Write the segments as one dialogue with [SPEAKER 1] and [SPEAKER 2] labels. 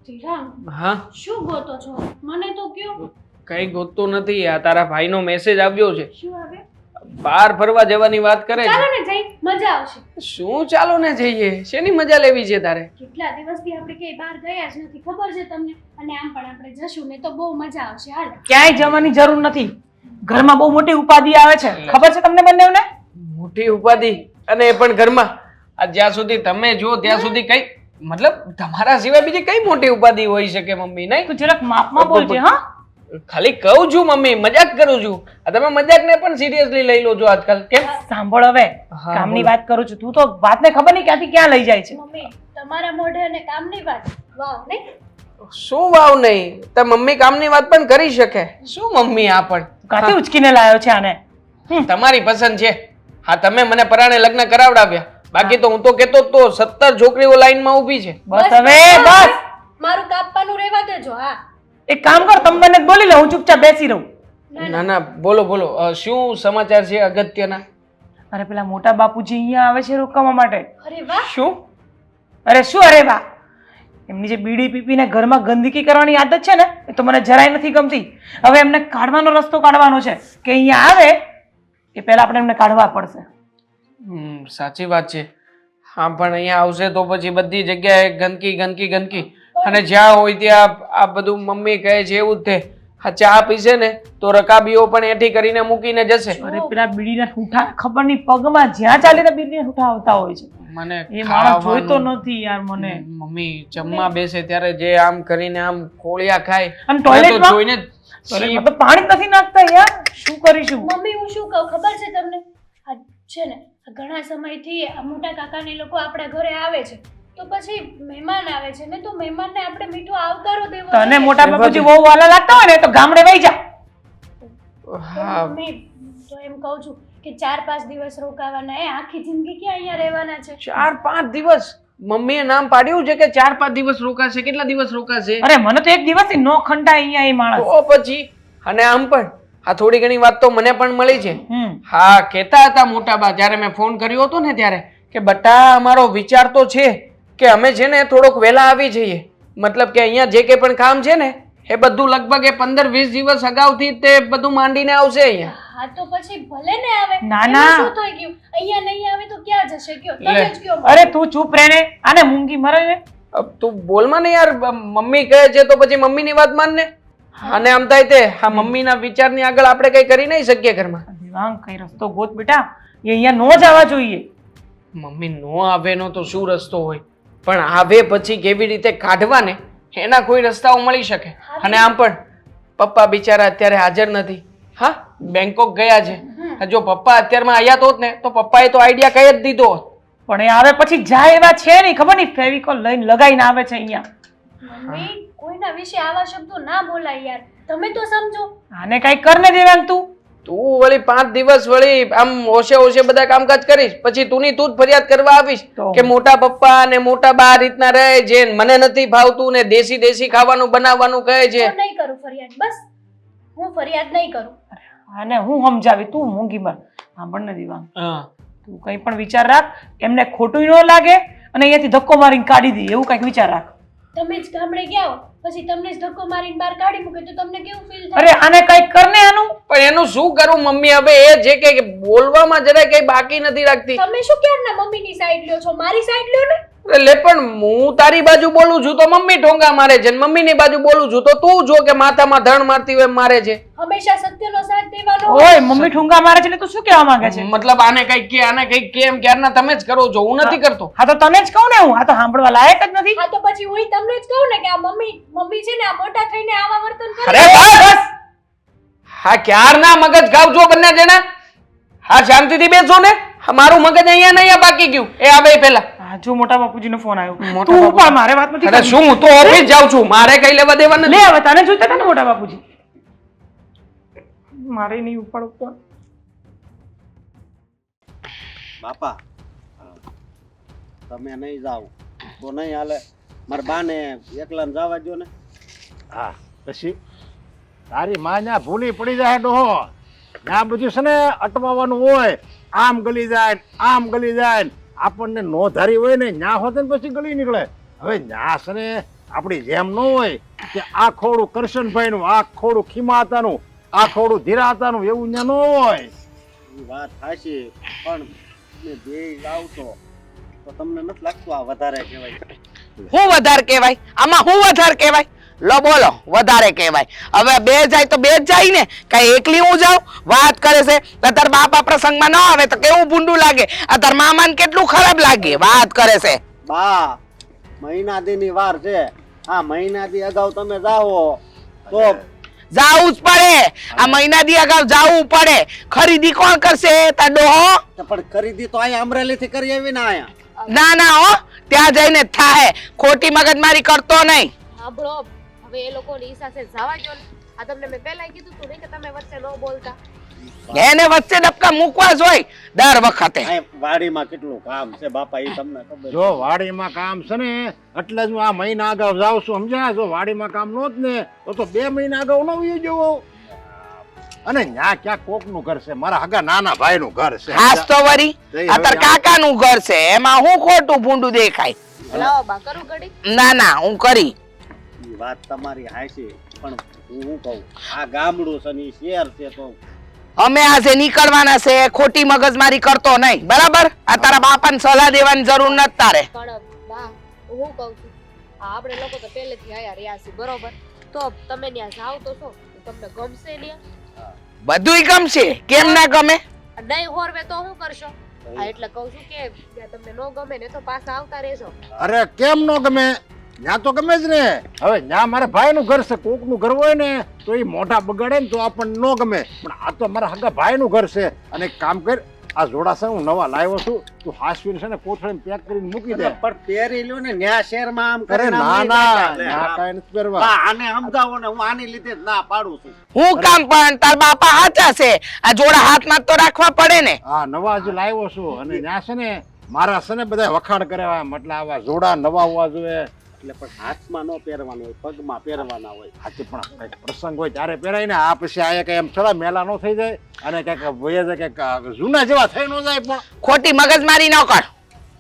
[SPEAKER 1] શ્રીરામ,
[SPEAKER 2] હા
[SPEAKER 1] શું ગોતો છો? મને તો કયો.
[SPEAKER 2] કઈ ગોતતો નથી. આ તારા ભાઈનો મેસેજ આવ્યો છે.
[SPEAKER 1] શું આવે?
[SPEAKER 2] બહાર ફરવા જવાની વાત કરે
[SPEAKER 1] ચાલો
[SPEAKER 2] છે.
[SPEAKER 1] ને જઈ, મજા આવશે.
[SPEAKER 2] શું ચાલો ને જઈએ? શેની મજા લેવી છે તારે?
[SPEAKER 1] કેટલા દિવસથી આપણે ક્યાંય બહાર ગયા જ નથી, ખબર છે તમને? અને આમ પણ આપણે જશું ને તો બહુ મજા આવશે. હાલ.
[SPEAKER 3] ક્યાંય જવાની જરૂર નથી. ઘરમાં બહુ મોટી ઉપાધિ આવે છે, ખબર છે તમને બંનેને?
[SPEAKER 2] મોટી ઉપાધિ, અને એ પણ ઘરમાં. આ જ્યાં સુધી તમે જો ત્યાં સુધી કઈ મતલબ તમારા સિવાય બીજી કઈ મોટી ઉપાધિ હોઈ શકે મમ્મી? નહીં
[SPEAKER 3] તું જરાક માપમાં બોલજે. હા,
[SPEAKER 2] ખાલી કહું છું મમ્મી, મજાક કરું છું. આ તમે મજાકને પણ સિરિયસલી લઈ લો છો આજકાલ. કેમ?
[SPEAKER 3] સાંભળ હવે,
[SPEAKER 2] હા,
[SPEAKER 3] કામની
[SPEAKER 2] બોલો.
[SPEAKER 3] વાત કરું છું. તું તો વાતને ખબર નહીં ક્યાંથી ક્યાં લઈ જાય છે.
[SPEAKER 1] મમ્મી, તમારા મોઢે અને કામની વાત. વાવ, નહીં?
[SPEAKER 2] શું વાવ નહીં? તો મમ્મી કામની વાત પણ કરી શકે. શું મમ્મી આ પણ
[SPEAKER 3] કાથી ઉચકીને લાવ્યો છે આને?
[SPEAKER 2] તમારી પસંદ છે. હા, તમે મને પરાણે લગ્ન કરાવડાવ્યા. બાકી તો હું તો કેતો તો 17 છોકરીઓ લાઈનમાં ઊભી છે.
[SPEAKER 3] બસ હવે બસ.
[SPEAKER 1] મારું કાપવાનું રહેવા દેજો. હા.
[SPEAKER 3] એક કામ કર, તમે બંને જ બોલી લો, હું ચૂપચાપ બેસી રહું.
[SPEAKER 2] ના ના, બોલો બોલો. શું સમાચાર છે અગત્યના?
[SPEAKER 3] અરે પેલા મોટા બાપુજી અહીંયા આવે છે રોકાવા માટે.
[SPEAKER 1] અરે વાહ.
[SPEAKER 2] શું?
[SPEAKER 3] અરે શું અરે વાહ! એમની જે બીડી પીપીને ઘરમાં ગંદકી કરવાની આદત છે ને, એ તો મને જરાય નથી ગમતી. હવે એમને કાઢવાનો રસ્તો કાઢવાનો છે કે અહીંયા આવે એ પહેલા આપણે એમને કાઢવા પડશે.
[SPEAKER 2] સાચી વાત છે. હા, પણ અહીંયા આવશે તો પછી બધી જગ્યાએ ગંદકી ગંદકી ગંદકી, અને જ્યાં હોય ત્યાં આ બધું મમ્મી કહે છે એવું જ તે. હા, ચા પીશે ને તો રકાબીઓ પણ એઠી કરીને મૂકીને જશે.
[SPEAKER 3] અરે પેલા બીડીના ઠૂઠા ખબર નહીં પગમાં જ્યાં ચાલે ત્યાં બીડીના ઠૂઠા આવતા હોય છે.
[SPEAKER 2] મને
[SPEAKER 3] એ માણસ જોઈતો
[SPEAKER 2] ખાવાનું-
[SPEAKER 3] નથી યાર મને.
[SPEAKER 2] મમ્મી જમવા બેસે ત્યારે જે આમ કરીને આમ કોળિયા ખાય,
[SPEAKER 3] અને
[SPEAKER 2] મને તો
[SPEAKER 3] ટોયલેટમાં
[SPEAKER 2] જોઈને જ
[SPEAKER 3] ટોયલેટમાં તો પાણી જ નથી નાખતા યાર. શું કરીશું?
[SPEAKER 1] મમ્મી, હું શું કહું ખબર છે તમને? આ છે ને, આ ઘણા સમયથી આ મોટા કાકાને લોકો આપણા ઘરે આવે છે, તો પછી મહેમાન આવે છે ને, તો મહેમાનને આપણે મીઠો આવકારો દેવો
[SPEAKER 3] તને
[SPEAKER 1] જોઈએ.
[SPEAKER 3] મોટા બાપુજી બહુ વાલા લાગતા હોય ને તો ગામડે વહી જા.
[SPEAKER 2] હા,
[SPEAKER 1] મમ્મી, તો એમ કહું છું કે 4-5 દિવસ રોકાવાના. એ આખી જિંદગી ક્યાં અહીંયા રહેવાના છે?
[SPEAKER 2] 4-5 દિવસ મમ્મીએ નામ પાડ્યું છે કે 4-5 દિવસ રોકાશે. કેટલા દિવસ રોકાશે?
[SPEAKER 3] અરે મને તો એક દિવસ ન ખંડાય અહીંયા એ માણસ.
[SPEAKER 2] તો પછી અને આમ પણ આ થોડી ઘણી વાત તો મને પણ મળી છે.
[SPEAKER 3] હમ
[SPEAKER 2] હા, કહેતા હતા મોટા બા જ્યારે મેં ફોન કર્યો હતો ને ત્યારે કે બટા અમારો વિચાર તો છે કે અમે છે ને થોડોક વહેલા આવી જઈએ. મતલબ કે અહીંયા જે કંઈ પણ કામ છે ને એ બધું લગભગ એ 15-20 દિવસ અગાઉથી તે બધું માંડીને આવશે અહીંયા.
[SPEAKER 1] હા, તો પછી ભલે ને આવે.
[SPEAKER 3] ના,
[SPEAKER 1] એમાં
[SPEAKER 3] ના.
[SPEAKER 1] શું થઈ ગયું? અહીંયા નહીં આવે તો ક્યાં જશે? કયો, તમે
[SPEAKER 2] લે.
[SPEAKER 1] જ કયો.
[SPEAKER 3] અરે તું ચૂપ રહે ને, આને મૂંગી મરે ને.
[SPEAKER 2] તું બોલમાં ને યાર. મમ્મી કહે છે તો પછી મમ્મીની વાત માન ને. અને આમ થાય તે હા મમ્મીના વિચારની આગળ આપણે કઈ કરી નહીં શકીએ ઘરમાં.
[SPEAKER 3] દિવાંગ કઈ રસ્તો ગોત બેટા, એ અહીંયા નો જ આવવા જોઈએ.
[SPEAKER 2] મમ્મી નો આવે નો તો શું રસ્તો હોય, પણ આવે પછી કેવી રીતે કાઢવા ને એના કોઈ રસ્તાઓ મળી શકે. અને આમ પણ પપ્પા બિચારા અત્યારે હાજર નથી. હા, બેંકોક ગયા છે. જો પપ્પા અત્યારમાં આવ્યા હોત ને તો પપ્પાએ તો આઈડિયા કહી જ દીધો હોત.
[SPEAKER 3] પણ એ આવે પછી જાય એવા છે નહીં, ખબર નહીં ફેવિકોલ લઈને લગાઈને આવે છે અહીંયા.
[SPEAKER 1] મમ્મી, કોઈના વિશે આવા શબ્દો ના બોલાય યાર. તમે તો સમજો.
[SPEAKER 3] આને કઈ કર ને દેવાંગ તું.
[SPEAKER 2] તું વળી 5 દિવસ વળી આમ હોશે હોશે બધા કામકાજ કરીશ, પછી તું ની તું જ ફરિયાદ કરવા આવીશ
[SPEAKER 3] તો.
[SPEAKER 2] કે મોટા પપ્પા અને મોટા બા આ રીતના રહે છે, મને નથી ભાવતું ને દેશી દેશી ખાવાનું બનાવવાનું કહે છે.
[SPEAKER 1] હું નહીં કરું ફરિયાદ. બસ, હું ફરિયાદ નહીં કરું.
[SPEAKER 3] આને હું સમજાવી, તું મૂંગી મર. સાંભળ ને દિવાંગ,
[SPEAKER 2] હા,
[SPEAKER 3] તું કઈ પણ વિચાર રાખ, એમને ખોટું ન લાગે અને અહીંયાથી ધક્કો મારીને કાઢી દે એવું કઈક વિચાર રાખ.
[SPEAKER 1] તમે જ ગામડે ગયા હો, પછી તમને જ ધક્કો મારીને બહાર કાઢી મૂકે તો તમને કેવું ફીલ
[SPEAKER 3] અરે
[SPEAKER 1] થાય?
[SPEAKER 3] આને કઈક કર ને આનું.
[SPEAKER 2] પણ એનું શું કરું મમ્મી? હવે એ જે કે બોલવામાં જરાય કઈ બાકી નથી રાખતી.
[SPEAKER 1] તમે શું ક્યારના મમ્મીની સાઈડ લ્યો છો? મારી સાઈડ લ્યો ને.
[SPEAKER 2] લે પણ હું તારી બાજુ બોલું છું તો મમ્મી ઠોંગા મારે છે, મમ્મીની બાજુ બોલું છું તો તું જો કે માથામાં ધણ મારતી હોય એમ મારે છે.
[SPEAKER 1] હંમેશા સત્યનો સાથ દેવાનો હોય.
[SPEAKER 3] ઓય મમ્મી ઠુંગા મારે છે એટલે તું શું કહેવા માંગે છે?
[SPEAKER 2] મતલબ આને કઈક કે આને કઈક કેમ ક્યારના તમે જ કરો છો, હું નથી કરતો.
[SPEAKER 3] હા તો તને જ કહું ને હું, આ તો સાંભળવા લાયક જ નથી.
[SPEAKER 1] હા, તો પછી હું તમને જ કહું ને કે આ મમ્મી છે ને આ મોટા થઈને આવા વર્તન કરે.
[SPEAKER 2] અરે બસ! હા, ક્યારના મગજ ખાવ છો બંને જણા. હા, શાંતિથી બેસો ને. હા, મારું મગજ અહીંયા ને અહીંયા બાકી ગયું. એ આવે પેલા.
[SPEAKER 3] હા જો મોટા બાપુજીનો ફોન આવ્યો.
[SPEAKER 2] મોટા
[SPEAKER 3] તું
[SPEAKER 2] બાપુ-
[SPEAKER 3] ઉપર મારે વાત નથી
[SPEAKER 2] અરે
[SPEAKER 3] કરવી.
[SPEAKER 2] શું, હું તો ઓફિસ જાઉં છું, મારે કઈ લેવા દેવા
[SPEAKER 3] લે
[SPEAKER 2] નથી.
[SPEAKER 3] હવે તને જોઈતા હતા ને મોટા બાપુજી. મારે નહીં ઉપાડ ઉપર.
[SPEAKER 4] બાપા તમે નહીં જાઓ તો નહીં હાલે. મારા બાને એકલા જવા દો ને.
[SPEAKER 5] હા પછી તારી માં ત્યાં ભૂલી પડી જાય ડોહો. ત્યાં બધું છે ને અટવાવાનું હોય, આમ ગલી જાય આમ ગલી જાય. આપણને નો ધારી હોય ને ન્યા હોત ને પછી ગલી નીકળે. હવે ન્યા છે ને આપણી જેમ ન હોય કે આ ખોડું કરશનભાઈનું, આ ખોડું ખીમાતાનું, આ ખોડું ધીરાતાનું, એવું ત્યાં ન હોય.
[SPEAKER 4] ઈ વાત હાચી, પણ તમે બે જાવ તો તમને નથી લાગતું આ વધારે કહેવાય?
[SPEAKER 2] હું વધારે કહેવાય? આમાં હું વધારે કહેવાય? લો બોલો, વધારે કહેવાય. હવે બે જાય તો બે જ જાય ને, કઈ એકલી હું જાઉં? વાત કરે છે તો તાર બાપા પ્રસંગમાં ન આવે તો કેવું ભૂંડું લાગે, આ તાર મામાને કેટલું ખરાબ લાગે. વાત કરે છે
[SPEAKER 4] બા, મહિના દીની વાર છે. આ મહિના દી અગાઉ તમે જાઓ તો
[SPEAKER 2] જાવું જ પડે. આ મહિના દી અગાઉ જાવું પડે. ખરીદી કોણ કરશે? તાર ડોહો.
[SPEAKER 4] પણ ખરીદી તો અહીંયા અમરેલી થી કરી આવી ને આયા.
[SPEAKER 2] ના ના હો, ત્યાં જઈને જ થાય. ખોટી મગજમારી કરતો નહીં.
[SPEAKER 6] સાંભળો, હવે એ લોકોની ઈચ્છા છે જવા દો ને. આ તમને મેં પહેલા કીધું તું ને કે તમે વચ્ચે ન બોલતા.
[SPEAKER 2] એને વચ્ચે ડબકા મૂકવા જ હોય દર વખતે.
[SPEAKER 4] આ વાડીમાં કેટલું કામ છે બાપા, એ તમને ખબર
[SPEAKER 5] જો વાડીમાં કામ છે ને એટલે જ હું આ મહિના અગાઉ જાઉં છું, સમજ્યા? જો વાડીમાં કામ નહોત ને તો 2 મહિના અગાઉ ન વયો જવો. અને ન્યા ક્યાં કોકનું ઘર છે, મારા હગા નાના ભાઈનું ઘર છે.
[SPEAKER 2] હાસ તો વરી આ તાર કાકાનું ઘર છે, એમાં હું ખોટું ભૂંડું દેખાય?
[SPEAKER 6] લાવો બા કરું ઘડી.
[SPEAKER 2] ના ના, હું કરી.
[SPEAKER 4] ઈ વાત તમારી હાચી, પણ હું શું કહું, આ ગામડું છે ને ઈ શહેર છે તો
[SPEAKER 2] અમે આજે નીકળવાના છે, ખોટી મગજમારી કરતો નહીં, બરાબર? આ તારા બાપાને સલાહ દેવાની જરૂર નથી તારે.
[SPEAKER 6] પણ બા હું કહું છું, આ આપણે લોકો તો પહેલેથી આયા રહ્યા છીએ, બરોબર? તો તમે ત્યાં જાવ તો શું તમને ગમશે ત્યાં?
[SPEAKER 2] બધુંય ગમશે, કેમ ના ગમે?
[SPEAKER 6] નહીં હોરવે તો શું કરશો? હા એટલે કહું છું કે ત્યાં તમને ન ગમે ને તો પાછા આવતા રહેજો.
[SPEAKER 5] અરે કેમ ન ગમે? ન્યા તો ગમે જ ને. હવે ન્યા મારા ભાઈનું ઘર છે, કોકનું ઘર હોય ને તો એ મોઢા બગાડે ને તો આપણને ન ગમે, પણ આ તો મારા હગા ભાઈનું ઘર છે. અને એક કામ કર, આ જોડા છે હું નવા લાવ્યો છું, તું હાસવીને છે ને કોથળીમાં પેક કરીને મૂકી દે.
[SPEAKER 4] પણ પહેરી લ્યો ને, ન્યા શહેરમાં આમ
[SPEAKER 5] અરે
[SPEAKER 4] કરીને આમ
[SPEAKER 5] ના
[SPEAKER 4] નહીં
[SPEAKER 5] ના,
[SPEAKER 4] જાતા. લે,
[SPEAKER 5] ન્યા
[SPEAKER 4] હા.
[SPEAKER 5] કાંઈ નથી પહેરવા.
[SPEAKER 4] બા, આને સમજાવો ને, હું આની લીધે જ ના પાડું છું.
[SPEAKER 2] હું કામ? પણ તાર બાપા હાચા છે, આ જોડા હાથમાં તો રાખવા પડે ને.
[SPEAKER 5] હા નવા જ લાવ્યો છું. અને ન્યા છે ને મારા છે ને બધા વખાણ કરે, મતલબ આવા જોડા નવા હોવા જોઈએ.
[SPEAKER 4] એટલે પણ હાથમાં ન પહેરવાનું હોય, પગમાં પહેરવાના હોય.
[SPEAKER 5] હાથી પણ કંઈક પ્રસંગ હોય ત્યારે પહેરાય ને. આ પછી આ કઈ એમ થોડા મેલા ન થઈ જાય અને કઈક વયા જાય, કઈક જૂના જેવા થઈ ન જાય. પણ
[SPEAKER 2] ખોટી મગજમારી ન કર.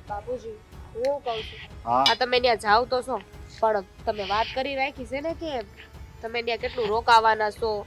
[SPEAKER 6] બાપુજી હું કહું છું,
[SPEAKER 5] હા
[SPEAKER 6] આ તમે ત્યાં જાવ તો છો, પણ તમે વાત કરી રાખી છે ને કે તમે ત્યાં કેટલું રોકાવાના છો.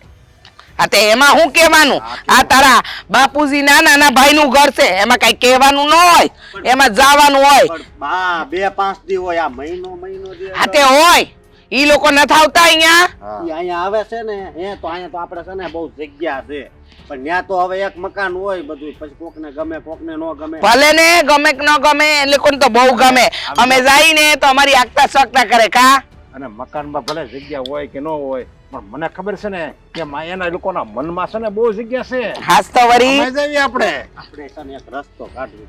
[SPEAKER 2] આ તે એમાં હું કહેવાનું? આ તારા બાપુજી નાના ભાઈનું ઘર છે, એમાં કઈ કહેવાનું ન હોય, એમાં જવાનું હોય.
[SPEAKER 4] પણ બા 2-5 દી હોય, આ મહિનો દી
[SPEAKER 2] આ તે હોય. ઈ લોકો નથી આવતા અહીંયા.
[SPEAKER 5] હા
[SPEAKER 4] ઈ અહીંયા આવે છે ને, તો અહીંયા તો આપણે છે ને બહુ જગ્યા છે, પણ ત્યાં તો હવે એક મકાન હોય બધું, પછી કોકને ગમે કોકને ન ગમે.
[SPEAKER 2] ભલે ને ગમે કે ન ગમે, એ લોકોને તો બહુ ગમે. અમે જઈને તો અમારી આગતા શકતા કરે કા.
[SPEAKER 5] અને મકાનમાં ભલે જગ્યા હોય કે ન હોય, પણ મને ખબર છે ને કે એના લોકોના મનમાં છે ને બહુ જગ્યા છે.
[SPEAKER 2] હાસ તો વરી.
[SPEAKER 5] અમે જઈએ આપણે
[SPEAKER 4] છે ને એક રસ્તો કાઢવો.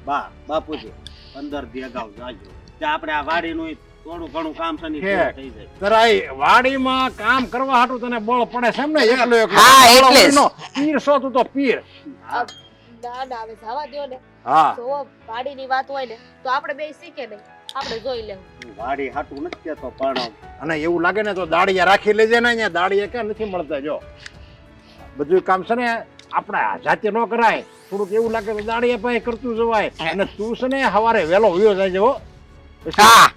[SPEAKER 4] બાપુજી 15 દી અગાઉ જાજો, ત્યાં આપણે આ વાડીનું થોડું ઘણું કામ છે ને પૂરું થઈ જાય.
[SPEAKER 5] તરાઈ વાડીમાં કામ કરવા હાટું તને બળ પડે છે એમ ને? એકલો
[SPEAKER 2] હા, એટલે જ.
[SPEAKER 5] પીર છો તું તો પીર.
[SPEAKER 6] ના ના હવે જવા દો ને.
[SPEAKER 5] હા
[SPEAKER 6] જો વાડીની વાત હોય ને તો આપણે બે શીખે નહીં, આપણે જોઈ લેવું.
[SPEAKER 4] હું વાડી હાટું નથી કેતો, પણ
[SPEAKER 5] અને એવું લાગે ને તો દાડિયા રાખી લેજે ને. અહીંયા દાડિયા ક્યાં નથી મળતા. જો બધું કામ છે ને આપણે જાતે ન કરાય, થોડુંક એવું લાગે તો દાડિયા પાસે કરતું જવાય. અને તું છે ને સવારે વહેલો વયો જાય હો.
[SPEAKER 2] હા,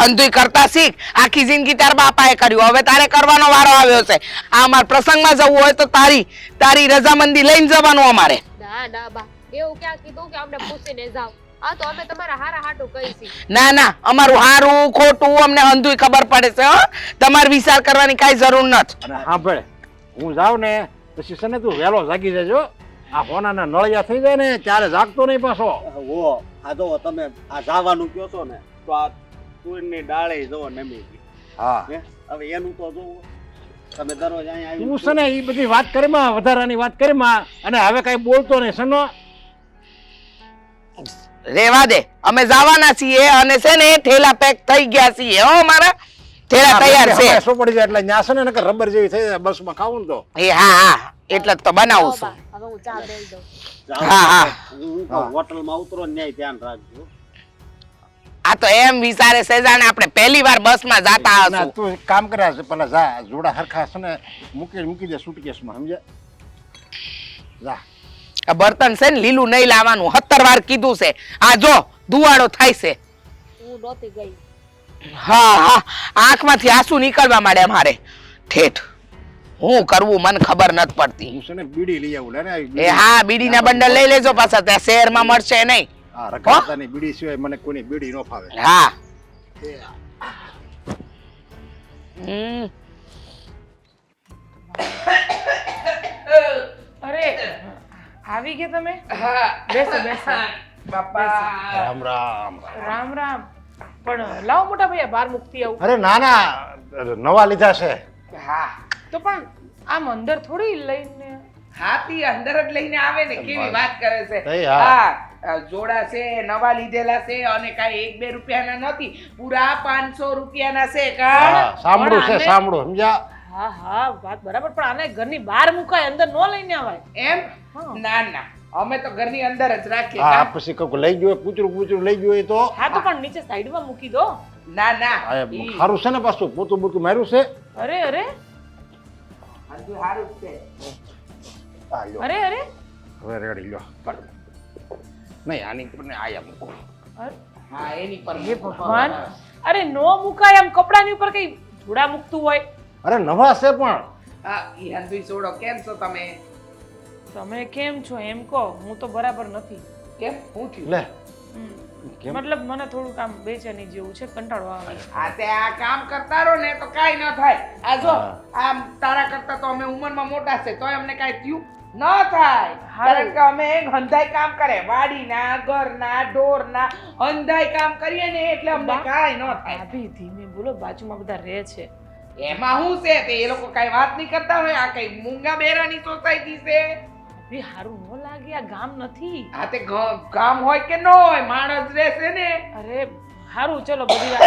[SPEAKER 2] હંધુય કરતા શીખ. આખી જિંદગી તારા બાપાએ કર્યું, હવે તારે કરવાનો વારો આવ્યો છે. આ અમાર પ્રસંગમાં જવું હોય તો તારી રજામંદી લઈને જવાનું અમારે.
[SPEAKER 6] ના ના બા એવું ક્યાં કીધું કે અમને પૂછીને જાવ? આ તો અમે તમારા હારા હાટું કહી છી.
[SPEAKER 2] ના ના, અમારું હારું ખોટું અમને હંધુય ખબર પડે છે હો. તમારે વિચાર કરવાની કાંઈ જરૂર નથી.
[SPEAKER 5] અને સાંભળ, હું જાઉં ને પછી છે ને તું વહેલો જાગી જજો. આ હોનાના નળિયા થઈ જાય ને ત્યારે જાગતો નહીં પાછો.
[SPEAKER 4] ઓ આ જો તમે આ જવાનું કહો છો ને, તો આ તુરની ડાળે જો નમી ગઈ.
[SPEAKER 5] હા
[SPEAKER 4] હવે એનું તો જોવો, તમે દરરોજ અહીંયા
[SPEAKER 5] તું
[SPEAKER 4] આવી
[SPEAKER 5] છે ને એ બધી વાત કરીમાં, વધારાની વાત કરીમાં, અને હવે કઈ બોલતો નહીં સનો.
[SPEAKER 2] રેવા દે, અમે જવાના છીએ અને છે ને થેલા પેક થઈ ગયા છીએ હો. મારા થેલા તૈયાર છે.
[SPEAKER 5] શું પડી જાય એટલે ન્યા છે ને નકર રબર જેવી થઈ જાય બસમાં ખાવું ને તો.
[SPEAKER 2] એ હા, એટલે જ તો બનાવું
[SPEAKER 6] બા
[SPEAKER 2] છું.
[SPEAKER 6] હવે હું ચા દઈ દઉં.
[SPEAKER 4] જાઓ,
[SPEAKER 2] હા, હા.
[SPEAKER 4] હું કહું, હોટલમાં ઉતરો ને ન્યાય ધ્યાન રાખજો.
[SPEAKER 2] આ તો એમ વિચારે છે જાણે આપણે પહેલી વાર બસમાં જાતા
[SPEAKER 5] ના,
[SPEAKER 2] હશું.
[SPEAKER 5] તું એક કામ કર્યા છે, પેલા જા જોડા હરખા છે ને મૂકી દે સુટકેસમાં, સમજ્યા? જા.
[SPEAKER 2] આ બર્તન છે ને લીલું નહીં લાવવાનું, 17 વાર કીધું છે. આ જો ધુવાડો થાય છે.
[SPEAKER 6] હું નહોતી ગઈ.
[SPEAKER 7] હા હા આંખમાંથી આંસુ નીકળવા માંડ્યા મારે ઠેઠ હું કરવું મને ખબર નથી પડતી.
[SPEAKER 5] હું છે ને બીડી લઈ આવું લે ને આવી
[SPEAKER 7] એ
[SPEAKER 5] બીડી.
[SPEAKER 7] હા બીડીના બંડલ લઈ લેજો પાછા ત્યાં શહેરમાં મળશે નહીં.
[SPEAKER 5] આ રખડતાની બીડી સિવાય મને કોઈની બીડી ન ફાવે.
[SPEAKER 7] હા હમ
[SPEAKER 3] અરે આવી ગયા તમે?
[SPEAKER 2] હા
[SPEAKER 3] બેસો બેસો.
[SPEAKER 2] બાપા
[SPEAKER 5] રામ રામ.
[SPEAKER 3] રામ રામ. પણ લાવો મોટા ભાઈ બહાર મુકતી આવું.
[SPEAKER 5] અરે ના ના નવા લીધા છે.
[SPEAKER 2] હા
[SPEAKER 3] તો પણ આમ અંદર થોડી લઈને.
[SPEAKER 2] હાથી અંદર જ લઈને આવે ને કેવી વાત કરે છે.
[SPEAKER 5] તઈ હા.
[SPEAKER 2] હા જોડા છે નવા લીધેલા છે અને કાંઈ 1-2 રૂપિયાના નથી, પૂરા 500 રૂપિયાના છે કા.
[SPEAKER 5] હા, સાંભળું છે
[SPEAKER 3] આને-
[SPEAKER 5] સાંભળું સમજ્યા.
[SPEAKER 3] હા હા વાત બરાબર, પણ આને ઘરની બહાર મુકાય, અંદર ન લઈને આવાય.
[SPEAKER 2] એમ
[SPEAKER 3] હા.
[SPEAKER 2] ના ના અમે તો ઘરની અંદર જ રાખીએ
[SPEAKER 5] હા
[SPEAKER 2] કા?
[SPEAKER 5] પછી કોઈક લઈ ગયો હોય, પૂચરું લઈ ગયું હોય તો
[SPEAKER 3] હા તો પણ નીચે સાઈડમાં મૂકી દો.
[SPEAKER 2] ના ના
[SPEAKER 5] આ સારું છે ને પાછું પોતું બોતું માર્યું છે.
[SPEAKER 3] અરે અરે
[SPEAKER 2] બધું સારું જ છે.
[SPEAKER 5] આ લ્યો.
[SPEAKER 3] અરે અરે
[SPEAKER 5] હવે રેડી લ્યો. નહીં આની પર ને આયા મૂકો.
[SPEAKER 3] અરે,
[SPEAKER 2] હા એની પર
[SPEAKER 3] હે ભગવાન, અરે નો મુકાય આમ કપડાની ઉપર કઈ જોડા મૂકતું હોય.
[SPEAKER 5] અરે નવા છે પણ
[SPEAKER 2] હા ઈ હંધુઈ છોડો કેમ છો તમે?
[SPEAKER 3] તમે કેમ છો એમ કહો, હું તો બરાબર નથી.
[SPEAKER 2] કેમ હું થયું?
[SPEAKER 5] લે
[SPEAKER 3] હમ.
[SPEAKER 5] કેમ?
[SPEAKER 3] મતલબ મને થોડુંક આમ બેચેની જેવું છે, કંટાળો આવે.
[SPEAKER 2] આ તે આ કામ કરતા રહો ને તો કાઈ ન થાય. આ જો
[SPEAKER 5] હા.
[SPEAKER 2] આમ તારા કરતા તો અમે ઉંમરમાં મોટા છે તોય અમને કાઈ થયું ન થાય.
[SPEAKER 3] હારું.
[SPEAKER 2] કારણ કે અમે હંધાઈ કામ કરે, વાડીના ઘરના ઢોરના હંધાઈ કામ કરીએ ને એટલે અમને કાઈ ન થાય.
[SPEAKER 3] ભાભી ધીમે બોલો, બાજુમાં બધા રહે છે.
[SPEAKER 2] એમાં શું છે તે એ લોકો કાઈ વાત નહીં કરતા હોય? આ કઈ મૂંગા બેરાની સોસાયટી છે?
[SPEAKER 3] ભાભી હારું ન લાગે, આ ગામ નથી.
[SPEAKER 2] આ તે ગામ હોય કે ન હોય માણસ રહેશે ને.
[SPEAKER 3] અરે હારું ચલો બધી વાત.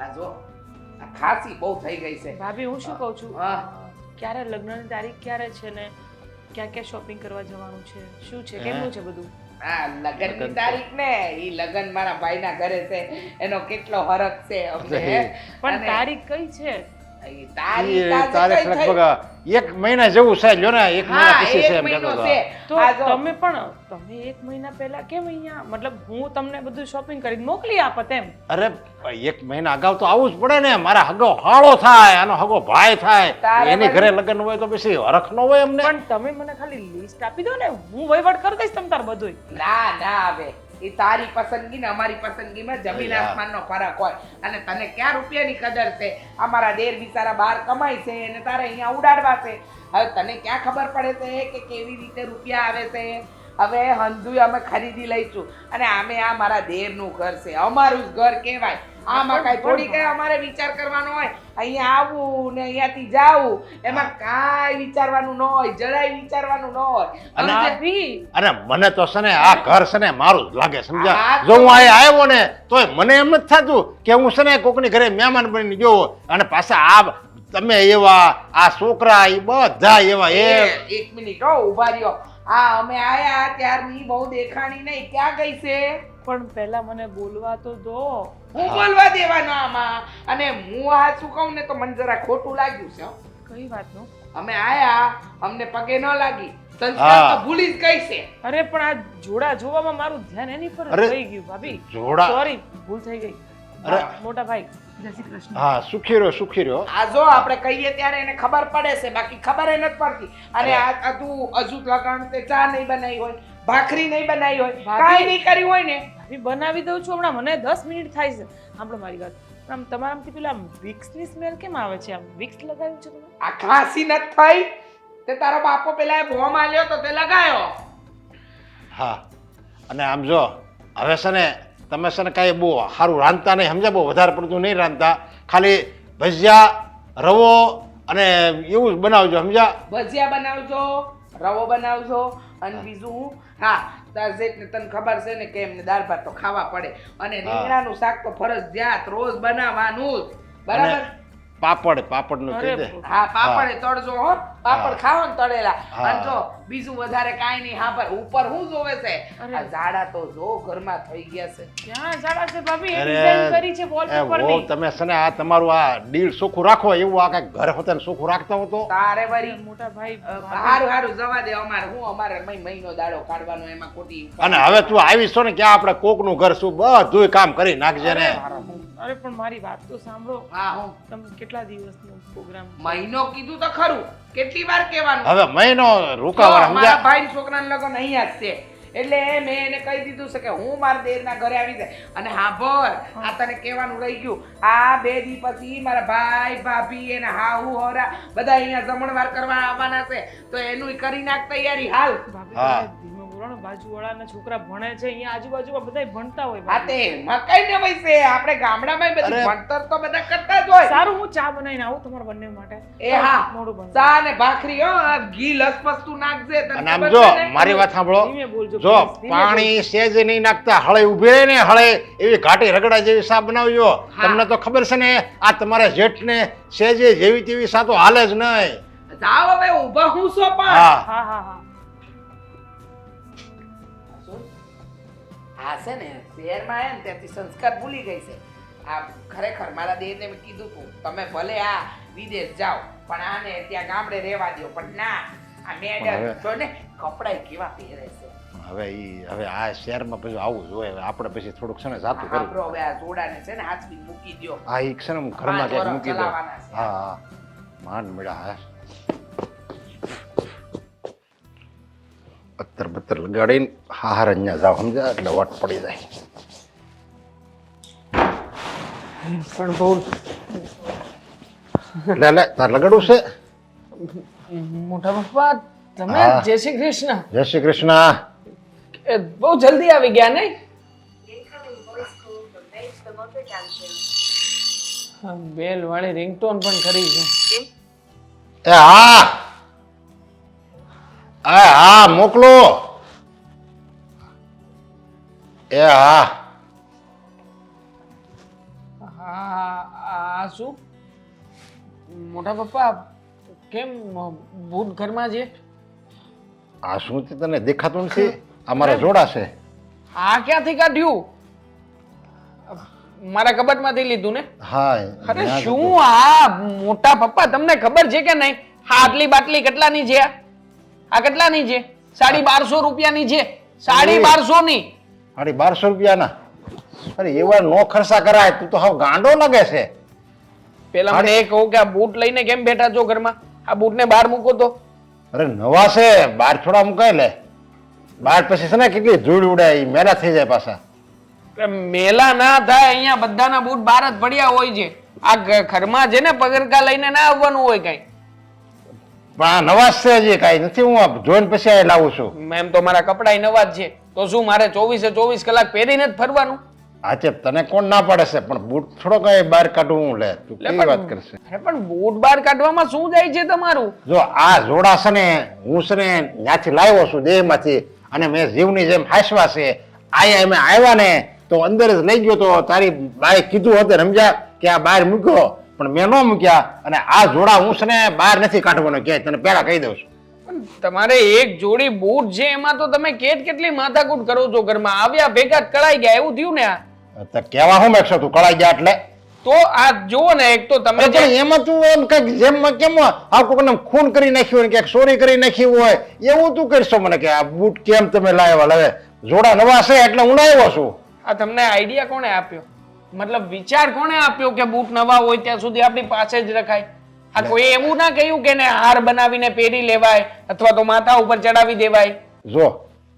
[SPEAKER 2] આ જો આ ખાંસી બહુ થઈ ગઈ છે.
[SPEAKER 3] ભાભી હું શું કહું છું,
[SPEAKER 2] હા.
[SPEAKER 3] ક્યારે લગ્નની તારીખ ક્યારે છે ને ક્યાં ક્યાં શોપિંગ કરવા જવાનું છે, શું છે, કેમનું છે બધું?
[SPEAKER 2] આ લગનની તારીખ ને ઈ લગન મારા ભાઈના ઘરે છે એનો કેટલો હરખ છે અમને.
[SPEAKER 3] પણ
[SPEAKER 2] અને
[SPEAKER 3] તારીખ કઈ છે?
[SPEAKER 2] ઈ
[SPEAKER 5] ઈ
[SPEAKER 2] તારીખ આજે
[SPEAKER 5] તારીખ
[SPEAKER 2] કઈ થઈ?
[SPEAKER 5] લગભગ 1 મહિના જેવું છે લ્યો ને 1 મહિના
[SPEAKER 2] હા
[SPEAKER 5] પછી છે
[SPEAKER 2] એક
[SPEAKER 5] એમ
[SPEAKER 2] મહિનો
[SPEAKER 5] કહેતો
[SPEAKER 2] છે.
[SPEAKER 5] હતો.
[SPEAKER 3] તો
[SPEAKER 2] આ જો
[SPEAKER 3] તમે 1 મહિના પહેલા કેમ અહીંયા, મતલબ હું તમને બધું શોપિંગ કરીને મોકલી આપત એમ?
[SPEAKER 5] અરે 1 મહિના અગાઉ તો આવવું જ પડે ને, મારા હગો હાળો થાય, આનો હગો ભાઈ થાય,
[SPEAKER 2] તારે
[SPEAKER 5] એની
[SPEAKER 2] પણ-
[SPEAKER 5] ઘરે લગ્ન હોય તો પછી હરખ ન હોય એમને.
[SPEAKER 3] પણ તમે મને ખાલી લિસ્ટ આપી દો ને, હું વહીવટ કરી દઈશ તમ તાર બધું.
[SPEAKER 2] ના ના આવે ઈ તારી પસંદગી ને અમારી પસંદગીમાં જમીન
[SPEAKER 5] યાર.
[SPEAKER 2] આસમાનનો ફરક હોય. અને તને ક્યાં રૂપિયાની કદર છે? અમારા દેર બિચારા બહાર કમાય છે અને તારે અહીંયા ઉડાડવા છે. હવે તને ક્યાં ખબર પડે છે કે કેવી રીતે રૂપિયા આવે છે? હવે હંધુય અમે ખરીદી લઈશું અને આમે આ મારા દેરનું ઘર છે, અમારું જ ઘર કહેવાય. આમાં કાંઈ થોડી કઈ અમારે વિચાર કરવાનો હોય? અહીંયા આવવું ને અહીંયાથી જાવું એમાં કાંઈ વિચારવાનું ન હોય, જરાય વિચારવાનું ન હોય.
[SPEAKER 5] અને
[SPEAKER 2] સમજે?
[SPEAKER 3] ભાભી
[SPEAKER 5] અને મને તો છે ને આ ઘર છે ને મારું જ લાગે સમજ્યા.
[SPEAKER 2] હા,
[SPEAKER 5] જો હું અહીંયા આવ્યો ને તોય મને એમ જ થતું કે હું છે ને કોકની ઘરે મહેમાન બનીને ગયો અને પાછા આ તમે એવા, આ છોકરા એ બધા એવા
[SPEAKER 2] એક મિનિટ હો ઊભા રહ્યો. આ અમે આયા ત્યારની બહુ દેખાણી નહીં, ક્યાં ગઈ છે?
[SPEAKER 3] પણ પહેલા મને બોલવા તો દો.
[SPEAKER 2] હું બોલવા દેવાનો આમાં? અને હું આ શું કહું ને તો મને જરા ખોટું લાગ્યું છે હો.
[SPEAKER 3] કઈ વાતનું?
[SPEAKER 2] અમે આયા અમને પગે ન લાગી, સંસ્કાર
[SPEAKER 5] હા.
[SPEAKER 2] તો ભૂલી જ ગઈ છે.
[SPEAKER 3] અરે પણ આ જોડા જોવામાં મારું ધ્યાન એની પર
[SPEAKER 5] અરે,
[SPEAKER 3] જ થઈ ગયું ભાભી.
[SPEAKER 5] જોડા
[SPEAKER 3] સોરી, ભૂલ થઈ ગઈ.
[SPEAKER 5] અરે.
[SPEAKER 3] મોટા ભાઈ જય શ્રી કૃષ્ણ.
[SPEAKER 5] હા સુખી રહ્યો.
[SPEAKER 2] આ જો આપણે કહીએ ત્યારે એને ખબર પડે છે, બાકી ખબર નથી પડતી. અને આ તું હજુ લગન તે ચા નહીં બનાવી હોય, ભાખરી નહીં બનાવી હોય,
[SPEAKER 3] ભાભી.
[SPEAKER 2] કાંઈ નહીં કર્યું હોય ને.
[SPEAKER 3] ભાભી બનાવી દઉં છું હમણાં, મને 10 મિનિટ થાય છે. સાંભળો મારી વાત, આમ તમારામાંથી પેલા વિક્સની સ્મેલ કેમ આવે છે? આમ વિક્સ લગાવ્યું છે તમે?
[SPEAKER 2] આ ખાંસી નથી થઈ તે તારો બાપો પેલા ભોમ આલ્યો તો તે લગાયો.
[SPEAKER 5] હા અને આમ જો હવે છે ને તમે છે ને કાંઈ બહુ સારું રાંધતા નહીં સમજ્યા, બહુ વધારે પડતું નહીં રાંધતા, ખાલી ભજીયા રવો અને એવું જ બનાવજો સમજ્યા.
[SPEAKER 2] ભજીયા બનાવજો, રવો બનાવજો અને બીજું હું હા તાર જેટને તને ખબર છે ને કે એમને દાળ ભાત તો ખાવા પડે અને રીંગણાનું શાક તો ફરજિયાત રોજ બનાવવાનું જ. બરાબર?
[SPEAKER 5] પાપડ નું કહી દે.
[SPEAKER 7] હા પાપડ તળજો હો પાપડ
[SPEAKER 5] હા.
[SPEAKER 7] ખાઓ ને તળેલા
[SPEAKER 5] હા.
[SPEAKER 7] અને જો બીજું વધારે કાંઈ નહીં હા પર ઉપર હું જોવે છે આ ઝાડા તો જો ઘરમાં થઈ ગયા છે
[SPEAKER 3] ક્યાં ઝાડા છે ભાભી? એ
[SPEAKER 5] અરે,
[SPEAKER 3] ડિઝાઇન કરી છે
[SPEAKER 5] એ
[SPEAKER 3] વોલપેપર
[SPEAKER 5] વહુ,
[SPEAKER 3] ની.
[SPEAKER 5] તમે છે ને આ તમારું આ ડીલ ચોખ્ખું રાખો એવું આ કઈક ઘર હોતે ચોખ્ખું રાખતા હો તો
[SPEAKER 7] તારે વળી
[SPEAKER 3] મોટા ભાઈ
[SPEAKER 7] હારું હારું જવા દે અમારે મહિનો દાડો કાઢવાનો એમાં ખોટી
[SPEAKER 5] અને હવે તું આવીશ છો ને કે આપણે કોકનું ઘર શું બધુંય કામ કરી નાખજે ને.
[SPEAKER 3] અરે પણ મારી વાત તો સાંભળો.
[SPEAKER 7] હા હું
[SPEAKER 3] તમે કેટલા દિવસનો પ્રોગ્રામ?
[SPEAKER 7] મહિનો કીધું તો ખરું કેટલી વાર કહેવાનું
[SPEAKER 5] હવે મહિનો
[SPEAKER 7] જો,
[SPEAKER 5] રોકાવા
[SPEAKER 7] મારા
[SPEAKER 5] સમજ્યા.
[SPEAKER 7] ભાઈ છોકરાના લગ્ન અહીંયા જ છે એટલે મેં એને કહી દીધું છે કે હું મારા દેરના ઘરે આવી જાય અને હા ભર આ તને કહેવાનું રહી ગયું આ 2 દી પછી મારા ભાઈ ભાભી એને હાહુ હોરા બધા અહીંયા જમણવાર કરવા આવવાના છે તો એનું કરી નાખ તૈયારી હાલ
[SPEAKER 3] ભાભી
[SPEAKER 5] હા.
[SPEAKER 3] તમે ધીમે બોલો ને, બાજુવાળાના છોકરા ભણે છે અહીંયા આજુબાજુમાં બધાય ભણતા હોય
[SPEAKER 7] હા
[SPEAKER 3] ભાભી.
[SPEAKER 7] તે મકાઈ ને વૈસે આપણે ગામડામાં બધું
[SPEAKER 5] અરે.
[SPEAKER 7] ભણતર તો બધા કરતા જ હોય
[SPEAKER 3] સારું હું ચા બનાવીને આવું તમારા બંને માટે.
[SPEAKER 7] એ હા
[SPEAKER 3] મોડું બનશે.
[SPEAKER 7] ચા ને ભાખરી હો આ ઘી લસપસતું નાખજે તને
[SPEAKER 5] અને આમ
[SPEAKER 7] ખબર
[SPEAKER 5] જો
[SPEAKER 7] છે ને?
[SPEAKER 5] મારી વાત સાંભળો,
[SPEAKER 3] ધીમે બોલજો
[SPEAKER 5] જો
[SPEAKER 3] please, ધીમે
[SPEAKER 5] પાણી સેજ નહીં નાખતા હળે ઉભી રહે ને હળે એવી ઘાટી રગડા જેવી સા બનાવજો.
[SPEAKER 7] હા.
[SPEAKER 5] તમને તો ખબર છે ને આ તમારા જેઠ ને સેજે જેવી તેવી સા તો હાલે જ નહીં.
[SPEAKER 7] જાઓ હવે ઊભા હું છો પણ
[SPEAKER 5] હા
[SPEAKER 3] હા હા હા.
[SPEAKER 7] આ છે ને શહેરમાં આવ્યા ને ત્યાંથી સંસ્કાર ભૂલી ગઈ છે આ ખરેખર મારા દેરને મેં કીધું તું તમે ભલે આ વિદેશ જાઓ પણ આને ત્યાં ગામડે રહેવા દો પણ ના આ
[SPEAKER 5] પણ
[SPEAKER 7] મેડમ
[SPEAKER 5] હવે-
[SPEAKER 7] જો ને કપડાય કેવા પહેરે છે
[SPEAKER 5] હવે આ શહેરમાં પછી આવું જોઈએ. હવે આપણે પછી થોડુંક છે ને જાતું કરવું.
[SPEAKER 7] આપણો હવે આ જોડાને છે ને હાથવી મૂકી દ્યો
[SPEAKER 5] હા ઈ છે ને હું ઘરમાં
[SPEAKER 7] 5
[SPEAKER 5] ક્યાંક
[SPEAKER 7] વર્ષ
[SPEAKER 5] મૂકી દઉં.
[SPEAKER 7] ચલાવવાના છે.
[SPEAKER 5] હા હા માંડ મેળા હા અત્તર બત્તર લગાડીને હાર અહીંયા જાવ સમજ્યા એટલે વટ પડી જાય.
[SPEAKER 2] પણ બહુ
[SPEAKER 5] લે લે તાર લગાડવું છે.
[SPEAKER 2] મોટા પપ્પા તમે
[SPEAKER 5] હા.
[SPEAKER 2] જય શ્રી કૃષ્ણ.
[SPEAKER 5] જય શ્રી કૃષ્ણ.
[SPEAKER 2] એ બહુ જલ્દી આવી ગયા નહીં? બેલ વાળી રિંગટોન પણ કરી છે.
[SPEAKER 5] એ હા હા મોકલો. એ હા
[SPEAKER 2] હા આ શું મોટા પપ્પા કેમ ભૂત ઘરમાં છે?
[SPEAKER 5] આ શું છે તને દેખાતું નથી? આ મારા જોડા છે.
[SPEAKER 2] આ ક્યાંથી કાઢ્યું? મારા કબાટમાંથી લીધું ને?
[SPEAKER 5] હા
[SPEAKER 2] અરે
[SPEAKER 5] ત્યાં
[SPEAKER 2] શું
[SPEAKER 5] જતું.
[SPEAKER 2] આ મોટા પપ્પા તમને ખબર છે કે નહીં? આ આટલી બાટલી કેટલાની છે? આ કેટલાની છે? 1250 રૂપિયાની છે. 1250 ની.
[SPEAKER 5] 1250 રૂપિયાના? અરે એવા નો ખર્ચા કરાય. તું તો હાવ ગાંડો લાગે છે.
[SPEAKER 2] પેલા મને એ કહો કે આ બૂટ લઈને કેમ બેઠા છો ઘરમાં? આ બૂટને બહાર મૂકો તો.
[SPEAKER 5] અરે નવા છે, બહાર થોડા મુકાય લે. બહાર પછી છે ને કેટલી ધૂળ ઉડે, ઈ મેલા થઈ જાય પાછા.
[SPEAKER 2] મેલા ના થાય, અહીંયા બધાના બૂટ બહાર જ પડ્યા હોય છે. આ ઘરમાં છે ને પગરખા લઈને ના આવવાનું હોય કઈ.
[SPEAKER 5] પણ આ નવા જ છે હજી કાંઈ નથી. હું આ જોઈને પછી આ લાવું છું.
[SPEAKER 2] એમ તો મારા કપડાય નવા જ છે, તો શું મારે 24 કલાક પહેરીને જ ફરવાનું?
[SPEAKER 5] આચે તને કોણ ના પાડે છે, પણ બૂટ થોડો કઈ બહાર કાઢવું લે. તું
[SPEAKER 2] લે
[SPEAKER 5] કેવી
[SPEAKER 2] પણ-
[SPEAKER 5] વાત કરશે?
[SPEAKER 2] અરે પણ બૂટ બહાર કાઢવામાં શું જાય છે તમારું?
[SPEAKER 5] જો આ જોડા છે ને હું છે ને ત્યાંથી લાવ્યો છું દેહમાંથી, અને મેં જીવની જેમ હાસવા છે. આયા અમે આવ્યા ને તો અંદર જ લઈ ગયો. તો તારી બાએ કીધું હતું સમજ્યા કે આ બહાર મૂક્યો, પણ મેં ન મૂક્યા. અને આ જોડા હું છે ને બહાર નથી કાઢવાનો ક્યાંય, તને પહેલા કહી દઉં છું.
[SPEAKER 2] પણ તમારે એક જોડી બૂટ છે એમાં તો તમે કેટલી માથાકૂટ કરો છો ઘરમાં? આવ્યા ભેગા જ કળાઈ ગયા એવું થયું ને? આ
[SPEAKER 5] તો કેવા શું મેકશો તું કળાઈ ગયા એટલે?
[SPEAKER 2] તો આ જુઓ ને, એક તો તમે
[SPEAKER 5] અરે
[SPEAKER 2] જે
[SPEAKER 5] પણ એમાં તું એમ કઈક જેમ કેમ આ કોઈને ખૂન કરી નાખ્યું હોય, ક્યાંક ચોરી કરી નાખી હોય એવું તું કરશો મને કે આ બૂટ કેમ તમે લાવ્યા? હવે જોડા નવા છે એટલે હું લાવ્યો છું.
[SPEAKER 2] આ તમને આઈડિયા કોણે આપ્યો? મતલબ વિચાર કોણે આપ્યો કે બૂટ નવા હોય ત્યાં સુધી આપણી પાસે જ રખાય? આ કોઈ એવું ના કહ્યું કે એને હાર બનાવીને પહેરી લેવાય અથવા તો માથા ઉપર ચડાવી દેવાય?
[SPEAKER 5] જો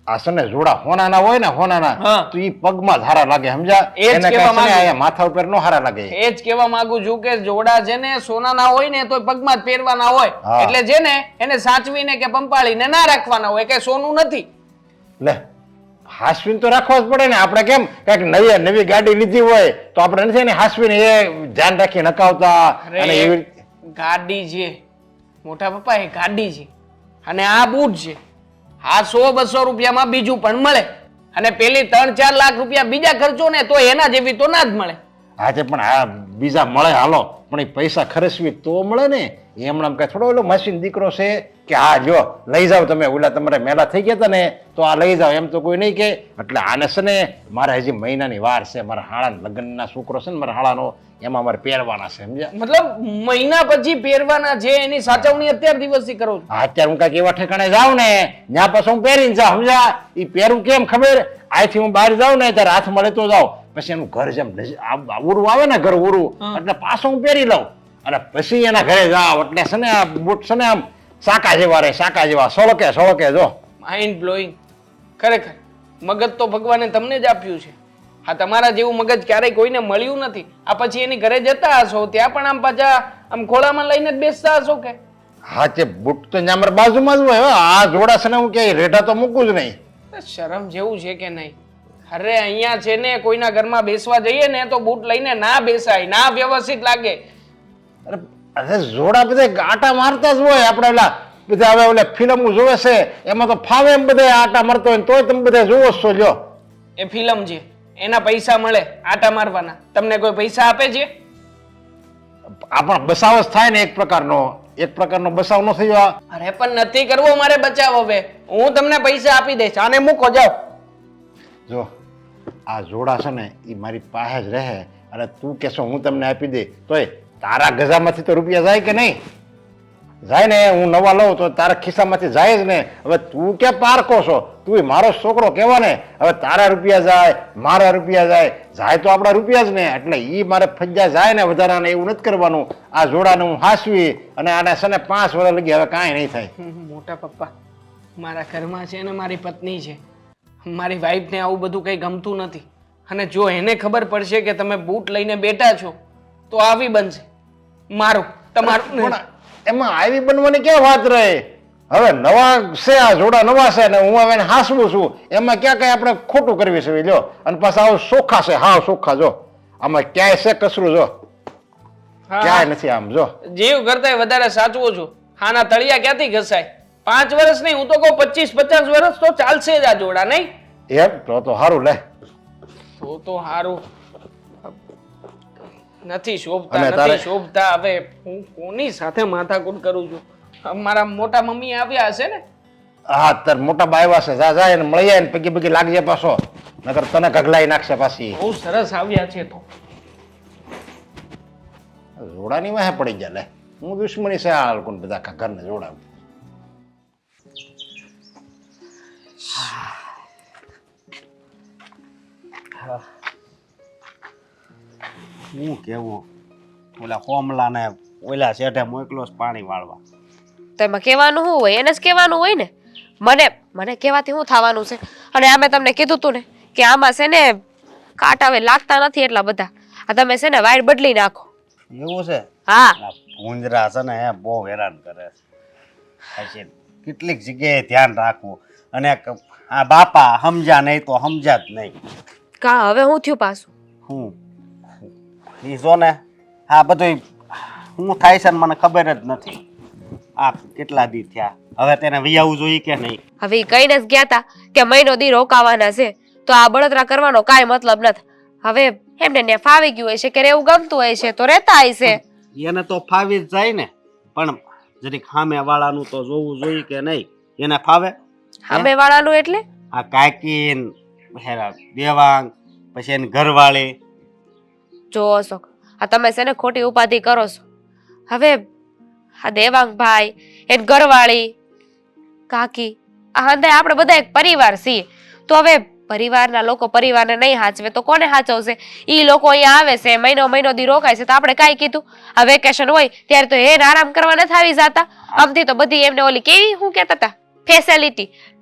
[SPEAKER 5] આ છે ને જોડા હોનાના હોય ને હોનાના,
[SPEAKER 2] હા.
[SPEAKER 5] તો ઈ પગમાં જ હારા લાગે સમજ્યા?
[SPEAKER 2] એ જ
[SPEAKER 5] એને
[SPEAKER 2] કહેવા
[SPEAKER 5] કાંઈ છે ને
[SPEAKER 2] માંગુ.
[SPEAKER 5] અહીંયા માથા ઉપર નો હારા લાગે.
[SPEAKER 2] એ જ કહેવા માંગુ છું કે જોડા છે ને સોનાના હોય ને તો પગમાં જ પહેરવાના હોય.
[SPEAKER 5] હા.
[SPEAKER 2] એટલે છે ને એને સાચવીને કે પંપાળીને ના રાખવાના હોય, કે સોનું નથી.
[SPEAKER 5] લે હાસવીને તો રાખવા જ પડે ને. આપણે કેમ કઈક નવી ગાડી લીધી હોય તો આપણે નથી ને હાસવીને એ ધ્યાન રાખી નકાવતા.
[SPEAKER 2] અરે
[SPEAKER 5] અને એવી
[SPEAKER 2] ગાડી છે મોટા પપ્પા, એ ગાડી છે અને આ બૂટ છે. આ 100-200 રૂપિયામાં બીજું પણ મળે, અને પેલી 3-4 લાખ રૂપિયા બીજા ખર્ચો ને તો એના જેવી તો ના જ મળે.
[SPEAKER 5] હા તે પણ આ બીજા મળે હાલો પણ એ પૈસા ખર્ચવી તો મળે ને એમણામ કઈ થોડો ઓલો માસીનો દીકરો છે કે હા જો લઈ જાઓ તમે ઓલા તમારે મેળા થઈ ગયા હતા ને તો આ લઈ જાઓ એમ તો કોઈ નહીં કે એટલે આને છે ને મારે હજી મહિનાની વાર છે મારા હાળાના લગ્નના છોકરો છે ને મારા હાળાનો એમાં મારે પહેરવાના છે સમજ્યા
[SPEAKER 2] મતલબ મહિના પછી પહેરવાના છે એની સાચવણી અત્યાર દિવસથી કરો છો?
[SPEAKER 5] હા અત્યારે હું કાંઈક એવા ઠેકાણે જાઉં ને ત્યાં પાછું હું પહેરીને જાઉં સમજ્યા એ પહેરું કેમ ખબર અહીંથી હું બહાર જાઉં ને ત્યારે હાથમાં લેતો જાઉં પછી એનું ઘર જેમ ઉરું આવે ને ઘર ઉરું એટલે પાછું હું પહેરી લઉં અને પછી એના ઘરે જાવ એટલે છે ને આ બૂટ છે ને આમ સાકા જેવા રે સાકા જેવા સોળકે જો
[SPEAKER 2] માઇન્ડ બ્લોઈંગ ખરેખર મગજ તો ભગવાને તમને જ આપ્યું છે. હા તમારા જેવું મગજ ક્યારેય કોઈને મળ્યું નથી. આ પછી એની ઘરે જતા હશો ત્યાં પણ આમ પાછા આમ ખોળામાં લઈને જ બેસતા હશો કે?
[SPEAKER 5] હા તે બૂટ તો ત્યાં અમારા બાજુમાં જ હોય આ જોડા છે ને હું કે રેઢા તો મૂકું જ નહીં.
[SPEAKER 2] શરમ જેવું છે કે નહીં? અરે અહીંયા છે ને કોઈના ઘરમાં બેસવા જઈએ ને તો બૂટ લઈને ના બેસાય, ના વ્યવસ્થિત લાગે.
[SPEAKER 5] અરે જોડા બધા આટા મારતા જ હોય આપણે ઓલા બધા હવે ઓલા ફિલ્મ જોવે છે એમાં તો ફાવે એમ બધા આટા મારતો હોય તોય તમે બધા જોવો છો લ્યો.
[SPEAKER 2] એ ફિલ્મ છે એના પૈસા મળે આટા મારવાના, તમને કોઈ પૈસા આપે છે?
[SPEAKER 5] આપણ બસાવ જ થાય ને એક પ્રકારનો બસાવ ન થયો.
[SPEAKER 2] અરે પણ નથી કરવો મારે બચાવ. હવે હું તમને પૈસા આપી દઈશ, આને મૂકો જાઓ.
[SPEAKER 5] જો આ જોડા છે ને એ મારી પાસે જ રહે અને તું કહેશો હું તમને આપી દે તોય તારા ગજામાંથી તો રૂપિયા જાય કે નહીં? જાય ને. હું નવા લઉં તો તારા ખિસ્સામાંથી જાય જ ને. હવે તું ક્યાં પારકો છો? તું મારો છોકરો કહેવા ને. હવે તારા રૂપિયા જાય મારા રૂપિયા જાય તો આપણા રૂપિયા જ ને. એટલે એ મારે ફજ્જા જાય ને વધારાને એવું નથી કરવાનું. આ જોડાને હું હાસવી અને આને છે ને 5 વર્ષ લગી હવે કાંઈ નહીં થાય.
[SPEAKER 2] મોટા પપ્પા મારા ઘરમાં છે ને મારી પત્ની છે, મારી વાઈફને આવું બધું કંઈ ગમતું નથી. અને જો એને ખબર પડશે કે તમે બૂટ લઈને બેઠા છો તો આવી બનશે. મારું તમારું
[SPEAKER 5] પણ એમાં આવી બનવાની ક્યાં વાત રહે? હવે નવા છે આ જોડા નવા છે ને હું હવે એને હાસવું છું એમાં ક્યાં કઈ આપણે ખોટું કરવી છે લ્યો. અને પાછા આવું ચોખ્ખા છે, હાવ ચોખ્ખા. જો આમાં ક્યાંય છે કસરું? જો ક્યાંય નથી. આમ જો
[SPEAKER 2] જીવ કરતા વધારે સાચવો છો. આના તળિયા ક્યાંથી ઘસાય? 5 વર્ષ નહીં, હું તો કહું 25-50 વર્ષ તો ચાલશે જ આ જોડા, નહીં?
[SPEAKER 5] એમ તો સારું લે.
[SPEAKER 2] તો સારું નથી શોભતા. હવે હું કોની સાથે માથાકૂટ કરું છું? મારા મોટા મમ્મી આવ્યા હશે ને?
[SPEAKER 5] હા તાર મોટા બાયવા છે. જા જાય ને મળી જાય ને પગી પગી લાગજે પાછો, નકર તને કગલાઈ નાખશે પાછી.
[SPEAKER 2] બહુ સરસ આવ્યા છે. તો
[SPEAKER 5] જોડાની વાહે પડી જાય લે. હું દુશ્મની છે આ લોકો બધા ઘરને જોડા.
[SPEAKER 4] હું કેવું ઓલા કોમલાને ઓલા શેઠે મોકલો પાણી વાળવા.
[SPEAKER 6] તો એમાં કહેવાનું શું હોય? એને જ કહેવાનું હોય ને. મને કહેવાથી શું થવાનું છે? અને આમે તમને કીધું તું ને કે આમાં છે ને કાંટા હવે લાગતા નથી એટલા બધા. આ તમે છે ને વાયર બદલી નાખો.
[SPEAKER 4] એવું છે?
[SPEAKER 6] હા
[SPEAKER 4] આ ભૂંજરા છે ને એ બહુ હેરાન કરે છે. કેટલીક જગ્યાએ ધ્યાન રાખવું. અને આ બાપા સમજ્યા નહીં તો સમજ્યા જ નહીં.
[SPEAKER 6] કા હવે હું થયું પાછું?
[SPEAKER 4] હું ઈ જો ને આ બધું શું થાય છે ને મને ખબર જ નથી. આ કેટલા દી થયા, હવે તેને વિયાવું જોઈએ કે નહીં?
[SPEAKER 6] હવે ઈ કહીને જ ગયા તા કે મહિનો દી રોકાવાના છે, તો આ બળતરા કરવાનો કાંઈ મતલબ નથી. હવે એમને ને ફાવી ગયું હોય છે કે રહેવું ગમતું હોય છે તો રહેતા હોય છે.
[SPEAKER 4] એને તો ફાવી જ જાય ને, પણ જરીક સામે વાળાનું તો જોવું જોઈએ કે નહીં? એને ફાવે?
[SPEAKER 6] સામે વાળાનું એટલે?
[SPEAKER 4] આ કાકીન હેરા દેવાંગ પછી એની ઘરવાળી.
[SPEAKER 6] જો અશોક, આ તમે છે ને ખોટી ઉપાધિ કરો છો. હવે આ દેવાંગ ભાઈ, એની ઘરવાળી, કાકી, આ હંધાય આપણે બધા એક પરિવાર છીએ. તો હવે પરિવારના લોકો પરિવારને નહીં હાચવે તો કોને હાચવશે? ઈ લોકો અહીંયા આવે છે, મહિનો દી રોકાય છે, તો આપણે કાંઈ કીધું? આ વેકેશન હોય ત્યારે તો એને આરામ કરવા નથી આવી જતા. આમથી તો બધી એમને ઓલી કેવી શું કહેતા હતા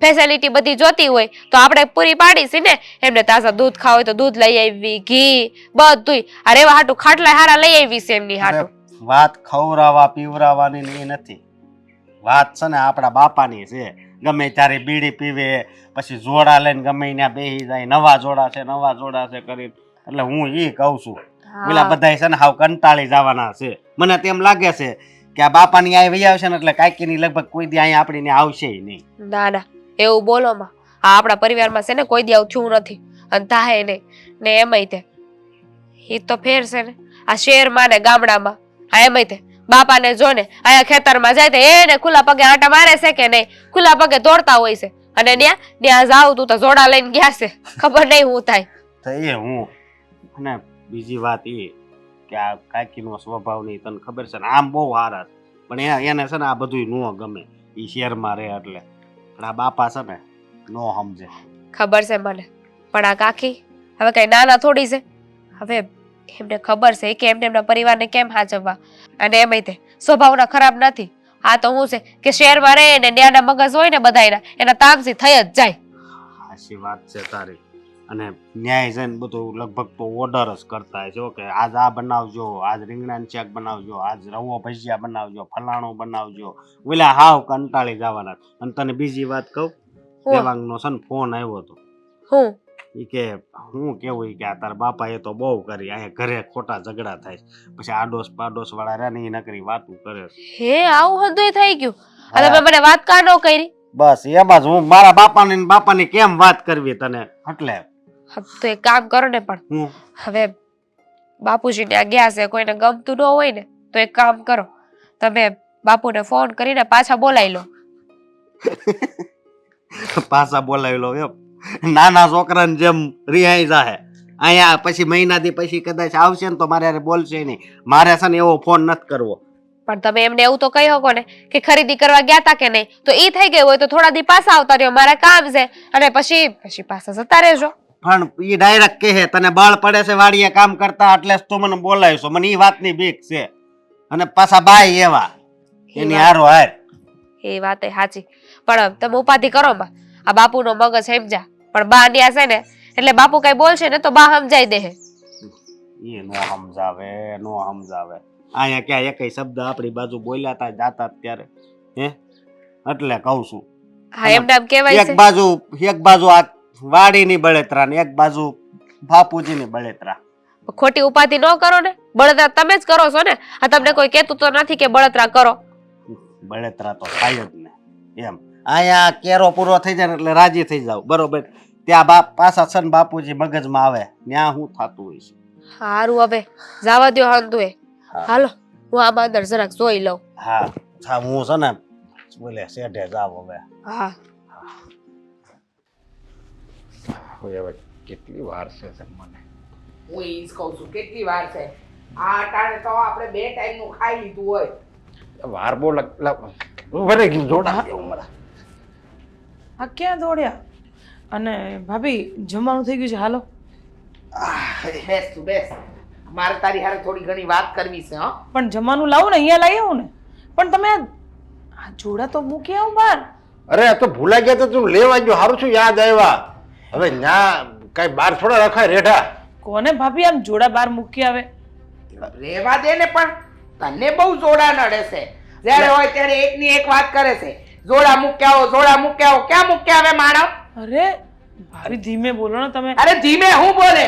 [SPEAKER 6] ફેસિલિટી બધી જોતી હોય તો આપણે પૂરી પાડીશી ને. એમને તાજા દૂધ ખાવ હોય તો દૂધ લઈ આવી, ઘી બધુંય. આ રેવા હાટું ખાટલા હારા લઈ આવી છે એમની હાટું.
[SPEAKER 4] વાત ખવરાવા પીવરાવાની ની નથી, વાત છે ને આપણા બાપાની છે. ગમે ત્યારે બીડી પીવે, પછી જોડા લઈને ગમે ત્યાં બેસી જાય, નવા જોડા છે કરીને. એટલે હું ઈ કહું છું પેલા બધા છે ને હાવ કંટાળી જવાના છે. મને તેમ લાગે છે કે આ બાપાની આ વહી આવશે ને એટલે કાકીની લગભગ કોઈ દી અહીંયા આપણી આવશે નહીં.
[SPEAKER 6] ના એવું બોલો માં. આ આપણા પરિવારમાં છે ને કોઈ દી આવું થયું નથી અને થાય નહીં ને. એમાંય તે એ તો ફેર છે ને આ શહેરમાં ને ગામડામાં. હા એમ તે બાપાને જો ને અહીંયા ખેતરમાં જાય તો એને ખુલ્લા પગે આંટા મારે છે કે નહીં, ખુલ્લા પગે દોડતા હોય છે. અને ત્યાં જાવ તું તો જોડા લઈને ગયા છે, ખબર નહીં હું થાય.
[SPEAKER 4] તો એ હું અને બીજી વાત એ કે આ કાકીનો સ્વભાવ નહીં તને ખબર છે ને, આમ બહુ સારા છે પણ એને છે ને આ બધું ન ગમે. એ શહેરમાં રહે એટલે પણ આ બાપા છે ને ન સમજે.
[SPEAKER 6] ખબર છે મને, પણ આ કાકી હવે કઈ નાના થોડી છે. હવે એમને ખબર છે કે એમને એમના પરિવારને કેમ સાચવવા, અને એમ તે સ્વભાવના ખરાબ નથી. આ તો હું છે કે શહેરમાં રહે ને ન્યાના મગજ હોય ને બધાયના, એના તામસી થઈ જ જાય.
[SPEAKER 4] સાચી વાત છે તારી. અને ન્યાય છે ને બધું લગભગ તો ઓર્ડર જ કરતા હોય છે કે આજ આ બનાવજો, આજ રીંગણાનું શાક બનાવજો, આજ રવો ભજીયા બનાવજો, ફલાણું બનાવજો. ઓલા હાવ કંટાળી જવાના. અને તને બીજી વાત કહું, દેવાંગનો છે ને ફોન આવ્યો હતો.
[SPEAKER 6] હું
[SPEAKER 4] ઈ કે હું કેવું કે આ તારા બાપા એ તો બહુ કરી, અહીંયા ઘરે ખોટા ઝઘડા થાય પછી આડોશ પાડોશ વાળા રહ્યા ને એ નકરી વાતું કરે છે.
[SPEAKER 6] હે આવું હદુય થઈ ગયું? અને તમે મને વાત કા ન કરી?
[SPEAKER 4] બસ એમાં જ હું મારા બાપાની કેમ વાત કરવી તને એટલે.
[SPEAKER 6] તો એક કામ કરો ને, પણ
[SPEAKER 4] હું
[SPEAKER 6] હવે બાપુજી ત્યાં ગયા છે, કોઈને ગમતું ન હોય ને તો એક કામ કરો, તમે બાપુને ફોન કરીને પાછા બોલાવી લો.
[SPEAKER 4] પાછા બોલાવી લો એમ? નાના છોકરાને જેમ રિહાઈ જાહે અહીંયા પછી મહિનાથી પછી કદાચ આવશે ને તો મારે હારે બોલશે નહીં. મારે છે ને એવો ફોન નથી કરવો.
[SPEAKER 6] પણ તમે એમને એવું તો કહી શકો ને કે ખરીદી કરવા ગયા તા કે નહીં, તો ઈ થઈ ગયું હોય તો થોડા દી પાછા આવતા રહ્યો, મારા કામ છે, અને પછી પાછા જતા રહેજો.
[SPEAKER 4] પણ એ ડાયરેક્ટ કહે તને બળ પડે છે વાડીએ કામ કરતા એટલે જ તું મને બોલાવીશો. મને એ વાતની બીક છે. અને પાછા બાય એવા એની હારો હાર.
[SPEAKER 6] એ વાત એ સાચી, પણ તમે ઉપાધિ કરો માં, આ બાપુનો મગજ સમજા. પણ બા ન્યા છે ને એટલે બાપુ કઈ બોલશે ને તો બા સમજાઈ દે.
[SPEAKER 4] એ નો સમજાવે. અહીંયા ક્યાં એકય શબ્દ આપણી બાજુ બોલ્યા તા જાતા ત્યારે હે એટલે કહું છું.
[SPEAKER 6] હા એમ નામ કહેવાય છે.
[SPEAKER 4] એક બાજુ આ વાડીની બળેતરા ને એક બાજુ બાપુજીની બળેતરા.
[SPEAKER 6] ખોટી ઉપાધિ ન કરો ને, બળતરા તમે જ કરો છો ને. આ તમને કોઈ કહેતું તો નથી કે બળતરા કરો.
[SPEAKER 4] બળેતરા તો થાય જ ને એમ. અહીંયા કેરો પૂરો થઈ જાય ને એટલે રાજી થઈ જાવ બરોબર. ત્યાં પાછા સન બાપુજી મગજમાં આવે ત્યાં શું થતું હોય છે.
[SPEAKER 6] સારું હવે જવા દો હંતુ એ. હાલો હું આમાં અંદર જરાક જોઈ લઉં.
[SPEAKER 4] હા હું છે ને બોલે શેઠે જાવ હવે.
[SPEAKER 6] હા
[SPEAKER 5] હવે કેટલી વાર છે મને?
[SPEAKER 7] હું ઈ જ કહું છું કેટલી વાર છે. આ અટાણે તો આપણે 2 ટાઈમનું ખાઈ લીધું હોય.
[SPEAKER 5] વાર બહુ વરે ગયું જોડા.
[SPEAKER 3] આ ક્યાં દોડ્યા? અને ભાભી જમવાનું થઈ ગયું છે, હાલો.
[SPEAKER 7] બેસ તું બેસ, મારે તારી હારે થોડી ઘણી વાત કરવી છે. હા
[SPEAKER 3] પણ જમવાનું લાવો ને, અહીંયા લાવી આવું ને. પણ તમે આ જોડા તો મૂકી આવો બહાર.
[SPEAKER 5] અરે આ તો ભૂલાઈ ગયા તો તું લેવા ગયો, સારું છું યાદ આવ્યા. હવે ન્યા કઈ બાર થોડા રખાય રેઠા.
[SPEAKER 3] કોને ભાભી આમ જોડા બહાર મૂકી આવે?
[SPEAKER 7] રેવા દે ને, પણ તને બહુ જોડા નડે છે. જ્યારે હોય ત્યારે એકની એક વાત કરે છે. જોડા મૂક્યા આવો, જોડા મૂક્યા આવો. ક્યાં મૂક્યા આવે માણસ?
[SPEAKER 3] અરે ભાભી ધીમે બોલો ને તમે.
[SPEAKER 7] અરે ધીમે હું બોલે?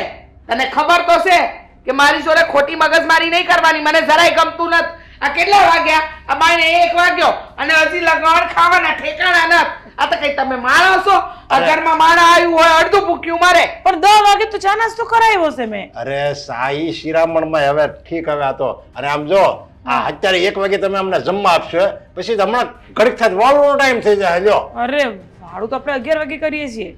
[SPEAKER 7] તને ખબર તો છે કે મારી જોડે ખોટી મગજમારી નહીં કરવાની. મને જરાય ગમતું નથી. આ કેટલા વાગ્યા? આ બાઈને 1 વાગ્યો અને હજી લગણ ખાવાના ઠેકાણા નથી. આ તો કઈ તમે માણસ છો? આ ઘરમાં માણા આવ્યું હોય અડધું ભૂખ્યું મારે.
[SPEAKER 3] પણ 10 વાગે તો ચા નાસ્તો કરાવ્યો છે મેં.
[SPEAKER 5] અરે સાઈ શિરામણમાં હવે ઠીક હવે આ તો. અને આમ જો આ અત્યારે 1 વાગે તમે અમને જમવા આપશો, પછી હમણાં ઘડીક થાય વાળવાનો ટાઈમ થઈ જાય. જો
[SPEAKER 3] અરે ભાડું તો આપણે 11 વાગે કરીએ છીએ.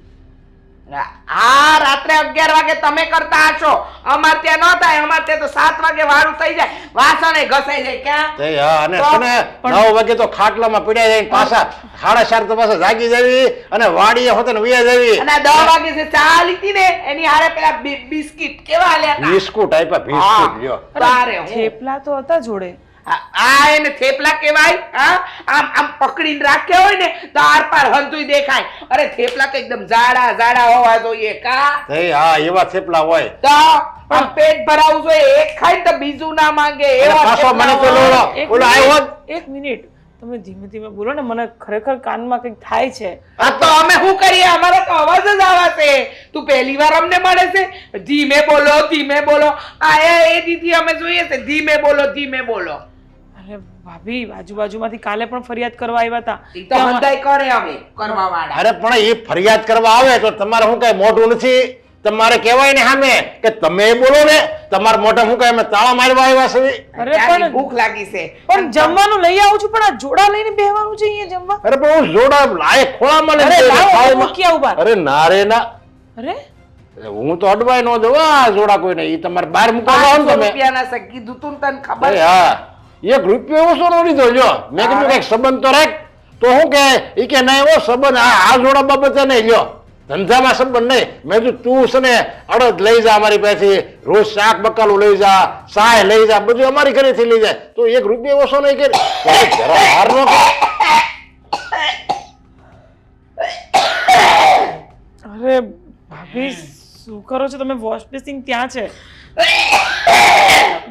[SPEAKER 7] આ રાત્રે 11 વાગે તમે કરતા હશો, અમાર ત્યાં ન થાય. અમાર ત્યાં તો 7 વાગે વાળું થઈ જાય, વાસણે ઘસાઈ જાય. ક્યાં
[SPEAKER 5] તે હા, અને તને 9 વાગે તો ખાટલામાં પીડ્યા જાય, પાછા 4:30 તો પાછા જાગી જવી અને વાડીએ હોતે ને વિયા જવી.
[SPEAKER 7] અને 10 વાગે જે ચા લીધી ને એની હારે પેલા બિસ્કિટ કેવા આલ્યા હતા?
[SPEAKER 5] બિસ્કુટ આપ્યા, બિસ્કુટ જો.
[SPEAKER 7] તારે હું
[SPEAKER 3] થેપલા તો હતા જોડે.
[SPEAKER 7] આ એને થેપલા કહેવાય? હા આમ આમ પકડીને રાખ્યા હોય ને તો આર પાર હંતુય દેખાય. અરે થેપલા તો એકદમ જાડા હોવા જોઈએ. કા
[SPEAKER 5] તે હા, એવા થેપલા હોય
[SPEAKER 7] તો આમ પેટ ભરાવું જોઈએ. એક ખાય તો બીજું ના માંગે એવા
[SPEAKER 5] પાછો મને
[SPEAKER 7] થેપલા
[SPEAKER 5] પેલો
[SPEAKER 7] હોય.
[SPEAKER 5] ઓલો આવ્યો જ.
[SPEAKER 3] 1 મિનિટ તમે ધીમે ધીમે બોલો ને, મને ખરેખર કાનમાં કંઈક થાય છે.
[SPEAKER 7] આ તો અમે શું કરીએ? અમારો તો અવાજ જ આવા છે. તું પહેલી વાર અમને મળે છે? ધીમે બોલો. આ એ દીદી અમે જોઈએ છે ધીમે બોલો.
[SPEAKER 3] અરે ભાભી આજુબાજુમાંથી કાલે પણ ફરિયાદ કરવા આવ્યા હતા.
[SPEAKER 7] ઈ તો બધાય કરે હવે કરવા વાળા.
[SPEAKER 5] અરે પણ એ ફરિયાદ કરવા આવે તો તમારે શું કઈ મોઢું નથી? તમારે કહેવાય ને સામે કે તમે બોલો ને તમારા મોઢા મુકાય અમે તાળા મારવા આવ્યા છે.
[SPEAKER 3] અરે
[SPEAKER 7] ક્યારની
[SPEAKER 3] પણ
[SPEAKER 7] ભૂખ લાગી છે
[SPEAKER 3] પણ જમવાનું લઈ આવું છું, પણ આ જોડા લઈને બેહવાનું છે અહીંયા જમવા.
[SPEAKER 5] અરે પણ હું જોડા લાયક ખોળામાં લઈને
[SPEAKER 3] અરે લાવો,
[SPEAKER 5] ખાવામાં.
[SPEAKER 3] મૂકી આવું બહાર.
[SPEAKER 5] અરે ના રે ના,
[SPEAKER 3] અરે
[SPEAKER 5] હું તો અડવાય ન દઉં આ જોડા કોઈને. ઈ તમારે બહાર મૂકવા જાઓ ને
[SPEAKER 7] 500
[SPEAKER 5] તમે.
[SPEAKER 7] રૂપિયાના છે કીધું તું ને તને ખબર
[SPEAKER 5] અરે હા, 1 રૂપિયો ઓછો નો લીધો. જો મેં કીધું કઈક સંબંધ તો રાખ. તો શું કે ઈ કે ના એવો સંબંધ આ જોડા બાબતે નહીં. લ્યો ધંધામાં સંબંધ નહીં. મેં કીધું તું છે ને અડદ લઈ જા અમારી પાસેથી, રોજ શાક બકાલું લઈ જા, સાય લઈ જા, બધું અમારી ઘરેથી લઈ જાય. તો 1 રૂપિયો ઓછો નહીં કે જરા હાર નો કર.
[SPEAKER 3] અરે ભાભી શું કરો છો તમે? વોશ બેસિંગ ત્યાં છે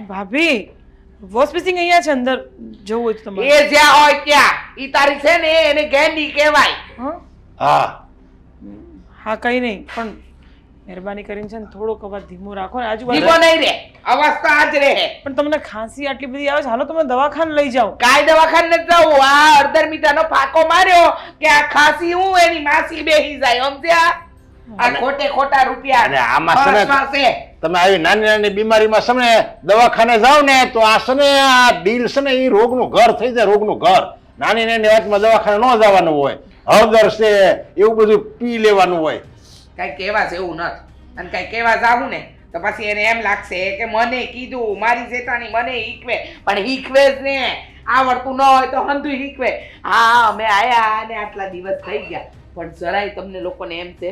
[SPEAKER 3] ભાભી, વોશ બેસિંગ અહીંયા છે, અંદર જવું હોય તો તમારે.
[SPEAKER 7] એ જ્યાં હોય ત્યાં ઈ તારી છે ને એને ગેંડી કહેવાય.
[SPEAKER 3] હા
[SPEAKER 5] હા
[SPEAKER 3] હા કઈ નહીં, પણ મહેરબાની કરીને છે ને થોડોક અવાજ ધીમો રાખો ને. આજુબાજુ
[SPEAKER 7] દીવો નહીં રે, અવાજ તો આજ રહે.
[SPEAKER 3] પણ તમને ખાંસી આટલી બધી આવે છે, હાલો તમે દવાખાને લઈ જાઓ.
[SPEAKER 7] કાંઈ દવાખાને નથી જવું. આ અડધર મીઠાનો ફાંકો માર્યો કે આ ખાંસી હું એની માસી બેહી જાય, સમજ્યા? આ ખોટે ખોટા રૂપિયા
[SPEAKER 5] અને આમાં છે ને
[SPEAKER 7] ખર્ચવા છે.
[SPEAKER 5] તમે આવી નાની નાની બીમારીમાં છે ને દવાખાને જાઓ ને તો આ છે ને આ બિલ છે ને એ રોગનું ઘર થઈ જાય, રોગનું ઘર. નાની નાની વાતમાં દવાખાને ન જવાનું હોય. હળદર છે એવું બધું પી લેવાનું હોય.
[SPEAKER 7] કાંઈ કહેવા જેવું નથી. અને કાંઈ કહેવા જાવું ને તો પછી એને એમ લાગશે કે મને કીધું, મારી જેઠાણી મને શીખવે. પણ શીખવે જ ને, આવડતું ન હોય તો હંધુય શીખવે. હા અમે આયા અને આટલા દિવસ થઈ ગયા, પણ જરાય તમને લોકોને એમ છે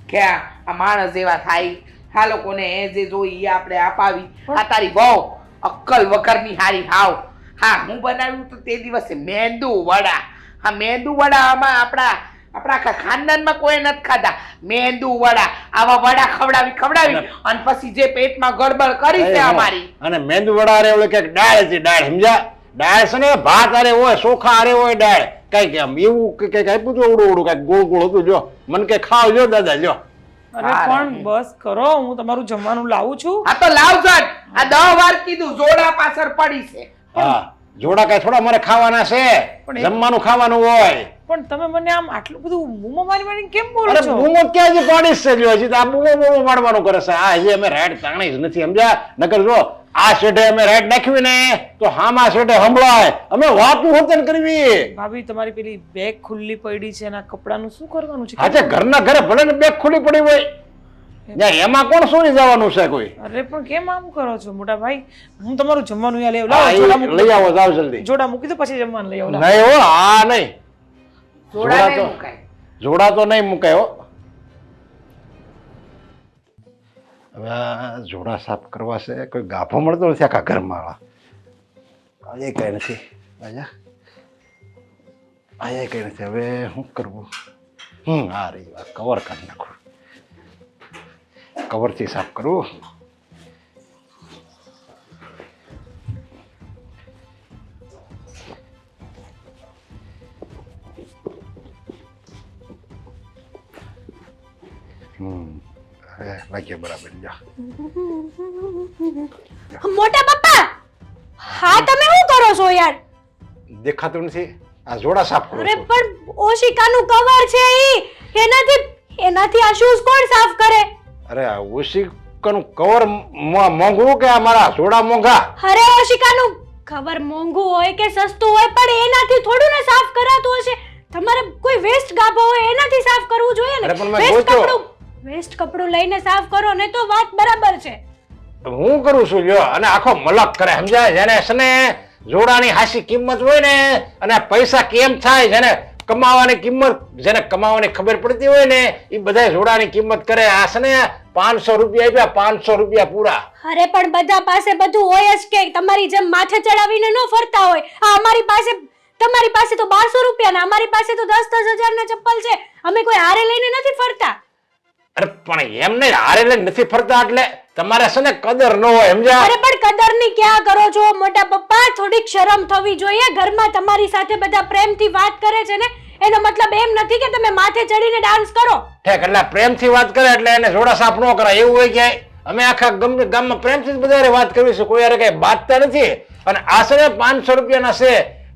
[SPEAKER 7] કે આ માણસ જેવા થાય, આ લોકોને એ જે જોઈ એ આપણે અપાવી. આ તારી બહુ અક્કલ વગરની હારી હાવ. હા હું બનાવ્યું તો તે દિવસે મેંદુ વડા. હા મેંદુ વડામાં આપણા આખા ખાનદાનમાં કોઈ નથી ખાધા મેંદુ વડા. આવા વડા ખવડાવી અને પછી જે પેટમાં ગડબડ કરી છે અમારી.
[SPEAKER 5] અને મેંદુ વડા અરે ઓલે કઈક દાળ હતી, દાળ સમજ્યા? દાળ છે ને ભાત અરે હોય, ચોખા અરે હોય દાળ. કઈક એમ એવું કઈક આપ્યું હતું ઉડું ઉડું, કઈક ગોળ ગોળ હતું. જો મને કઈ ખાવ જો દાદા, જો.
[SPEAKER 3] અરે પણ બસ કરો, હું તમારું જમવાનું લાવું છું.
[SPEAKER 7] આ તો લાવ જટ. આ 10 વાર કીધું, જોડા પાછળ પડી છે.
[SPEAKER 5] હા જોડા કઈ થોડા મારે ખાવાના છે,
[SPEAKER 3] પણ
[SPEAKER 5] જમવાનું ખાવાનું હોય.
[SPEAKER 3] પણ તમે મને આમ આટલું બધું બૂમો મારી કેમ બોલો
[SPEAKER 5] અરે
[SPEAKER 3] છો?
[SPEAKER 5] બૂમો ક્યાં હજી પાડીશ છે? જો હજી તો આ બૂમો પાડવાનું કરે છે. આ હજી અમે રાઈડ તાણી જ નથી, સમજ્યા? નકર જો આ શેઠે અમે રાઈડ નાખવી ને તો હામા શેઠે સંભળાય. અમે વાતું હોતન કરવી.
[SPEAKER 3] ભાભી તમારી પેલી બેગ ખુલ્લી પડી છે, એના કપડાનું શું કરવાનું છે?
[SPEAKER 5] આજે ઘરના ઘરે ભલે ને બેગ ખુલ્લી પડી હોય, ત્યાં એમાં કોણ ચોરી જવાનું છે કોઈ?
[SPEAKER 3] અરે પણ કેમ આમ કરો છો મોટા ભાઈ? હું તમારું જમવાનું અહીંયા લઈ
[SPEAKER 5] હા,
[SPEAKER 3] આવું.
[SPEAKER 5] એ
[SPEAKER 3] જોડા મૂકી
[SPEAKER 5] લઈ આવો, જાઓ જલ્દી.
[SPEAKER 3] જોડા મૂકી દો, પછી જમવાનું લઈ આવું.
[SPEAKER 5] નહીં હો, આ નહીં.
[SPEAKER 7] જોડા
[SPEAKER 5] જોડા
[SPEAKER 7] નહીં
[SPEAKER 5] તો
[SPEAKER 7] મુકાય.
[SPEAKER 5] જોડા તો નહીં મુકાય હો. હવે આ જોડા સાફ કરવા છે, કોઈ ગાભો મળતો નથી આખા ઘરમાં. એ કઈ નથી. આયા કઈ નથી. હવે શું કરવું? આ રહી વાત, કવર કરી નાખું. કવરથી સાફ કરવું. હવે લાગે બરાબર. જા
[SPEAKER 1] મોટા પપ્પા, હા તમે શું કરો છો યાર?
[SPEAKER 5] દેખાતું નથી. આ જોડા સાફ કરું
[SPEAKER 1] અરે
[SPEAKER 5] છું.
[SPEAKER 1] પણ ઓશિકાનું કવર છે એનાથી આ શૂઝ કોણ સાફ કરે?
[SPEAKER 5] અરે આ ઓશિકાનું કવર મોંઘું કે આ મારા જોડા મોંઘા?
[SPEAKER 1] અરે ઓશિકાનું કવર મોંઘું હોય કે સસ્તું હોય, પણ એનાથી થોડું ને સાફ કરાતું હશે. તમારે કોઈ વેસ્ટ ગાભો હોય એનાથી સાફ કરવું જોઈએ
[SPEAKER 5] અરે પણ
[SPEAKER 1] ને.
[SPEAKER 5] મેં
[SPEAKER 1] વેસ્ટ કપડું લઈને સાફ કરો ને તો વાત બરાબર છે.
[SPEAKER 5] હું કરું છું લ્યો. અને આખો મલક કરે, સમજાય? જેને છે ને જોડાની હાસી કિંમત હોય ને, અને પૈસા કેમ થાય, જેને કમાવાની કિંમત, જેને કમાવાની ખબર પડતી હોય ને, એ બધા જોડાની કિંમત કરે. આ છે ને 500 રૂપિયા આપ્યા, 500 રૂપિયા પૂરા.
[SPEAKER 1] અરે પણ બધા પાસે બધું હોય જ કે તમારી જેમ માથે ચડાવીને ન ફરતા હોય. આ અમારી પાસે, તમારી પાસે તો 1200 રૂપિયા ને અમારી પાસે તો 10,000 ના ચપ્પલ છે. અમે કોઈ હારે લઈને નથી ફરતા.
[SPEAKER 5] અરે પણ એમ નહીં, હારે લઈને નથી ફરતા એટલે તમારે છે ને કદર ન હોય, સમજ્યા?
[SPEAKER 1] અરે પણ કદરની ક્યાં કરો છો મોટા પપ્પા? થોડીક શરમ થવી જોઈએ. ઘરમાં તમારી સાથે બધા પ્રેમથી વાત કરે છે ને, એનો મતલબ એમ નથી કે તમે માથે ચડીને ડાન્સ કરો.
[SPEAKER 5] ઠેક, એટલે પ્રેમથી વાત કરે એટલે એને જોડા સાફ ન કરાય એવું હોય ક્યાંય? અમે આખા ગામમાં પ્રેમથી જ બધા વાત કરવી છે, કોઈ યાર કઈ બાંધતા નથી. અને આ છે ને 500 રૂપિયાના છે.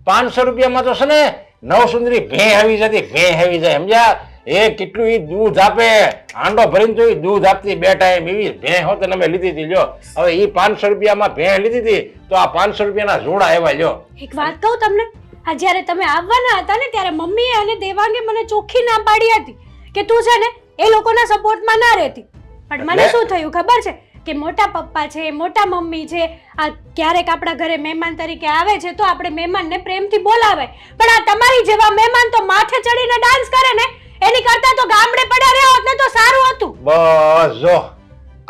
[SPEAKER 5] 500 રૂપિયામાં તો છે ને 9 સુંદરી ભે આવી જતી, ભે આવી જાય, સમજ્યા? એ કેટલું ઈ દૂધ આપે, આંડો ભરીને તો ઈ દૂધ આપતી બે ટાઈમ. એવી ભેં હોત ને અમે લીધી હતી લ્યો. હવે ઈ 500 રૂપિયામાં ભેં લીધી હતી તો આ 500 રૂપિયાના જોડા આવ્યા લ્યો.
[SPEAKER 1] એક વાત કહું તમને, આ જ્યારે તમે આવવાના હતા ને ત્યારે મમ્મીએ અને દેવાંગે મને ચોખ્ખી ના પાડી હતી કે તું છે ને એ લોકોના સપોર્ટમાં ના રહેતી. પણ મને શું થયું ખબર છે કે મોટા પપ્પા છે, મોટા મમ્મી છે, આ ક્યારેક આપણા ઘરે મહેમાન તરીકે આવે છે તો આપણે મહેમાનને પ્રેમથી બોલાવે. પણ આ તમારી જેવા મહેમાન તો માથે ચડીને ડાન્સ કરે ને, એની કરતા તો ગામડે પડ્યા રહ્યા હોત ને તો સારું હતું.
[SPEAKER 5] બસ જો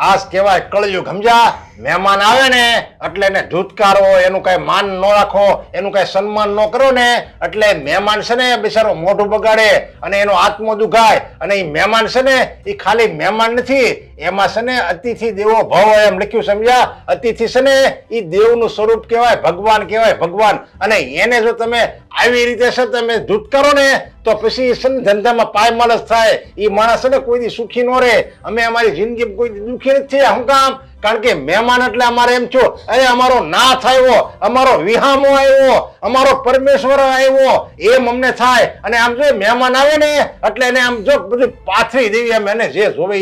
[SPEAKER 5] આજ કહેવાય કળયુગ, સમજ્યા? મહેમાન આવે ને એટલે એને ધૂતકારો, એનું કઈ માન ન રાખો, એનું કઈ સન્માન ન કરો ને એટલે મહેમાન છે ને બિચારો મોઢું બગાડે અને એનો આત્મો દુખાય. અને એ મહેમાન છે ને એ ખાલી મહેમાન નથી, એમાં છે ને અતિથિ દેવો ભવ એમ લખ્યું, સમજ્યા? અતિથિ છે ને એ દેવનું સ્વરૂપ કહેવાય, ભગવાન કહેવાય, ભગવાન. અને એને જો તમે આવી રીતે છે તમે ધૂતકારો ને તો પછી છે ને ધંધામાં પાયમાલ થાય. એ માણસ છે ને કોઈ દી સુખી ન રહે. અમે અમારી જિંદગી કોઈ દી દુખી નથી. શું કામ? કારણ કે મહેમાન એટલે અમારે એમ છો, અરે અમારો નાથ આવ્યો, અમારો વિહામો આવ્યો, અમારો પરમેશ્વર આવ્યો, એમ અમને થાય. અને આમ જો મહેમાન આવે ને એટલે એને આમ જો બધું પાથરી દેવી, એમ એને જે જોવે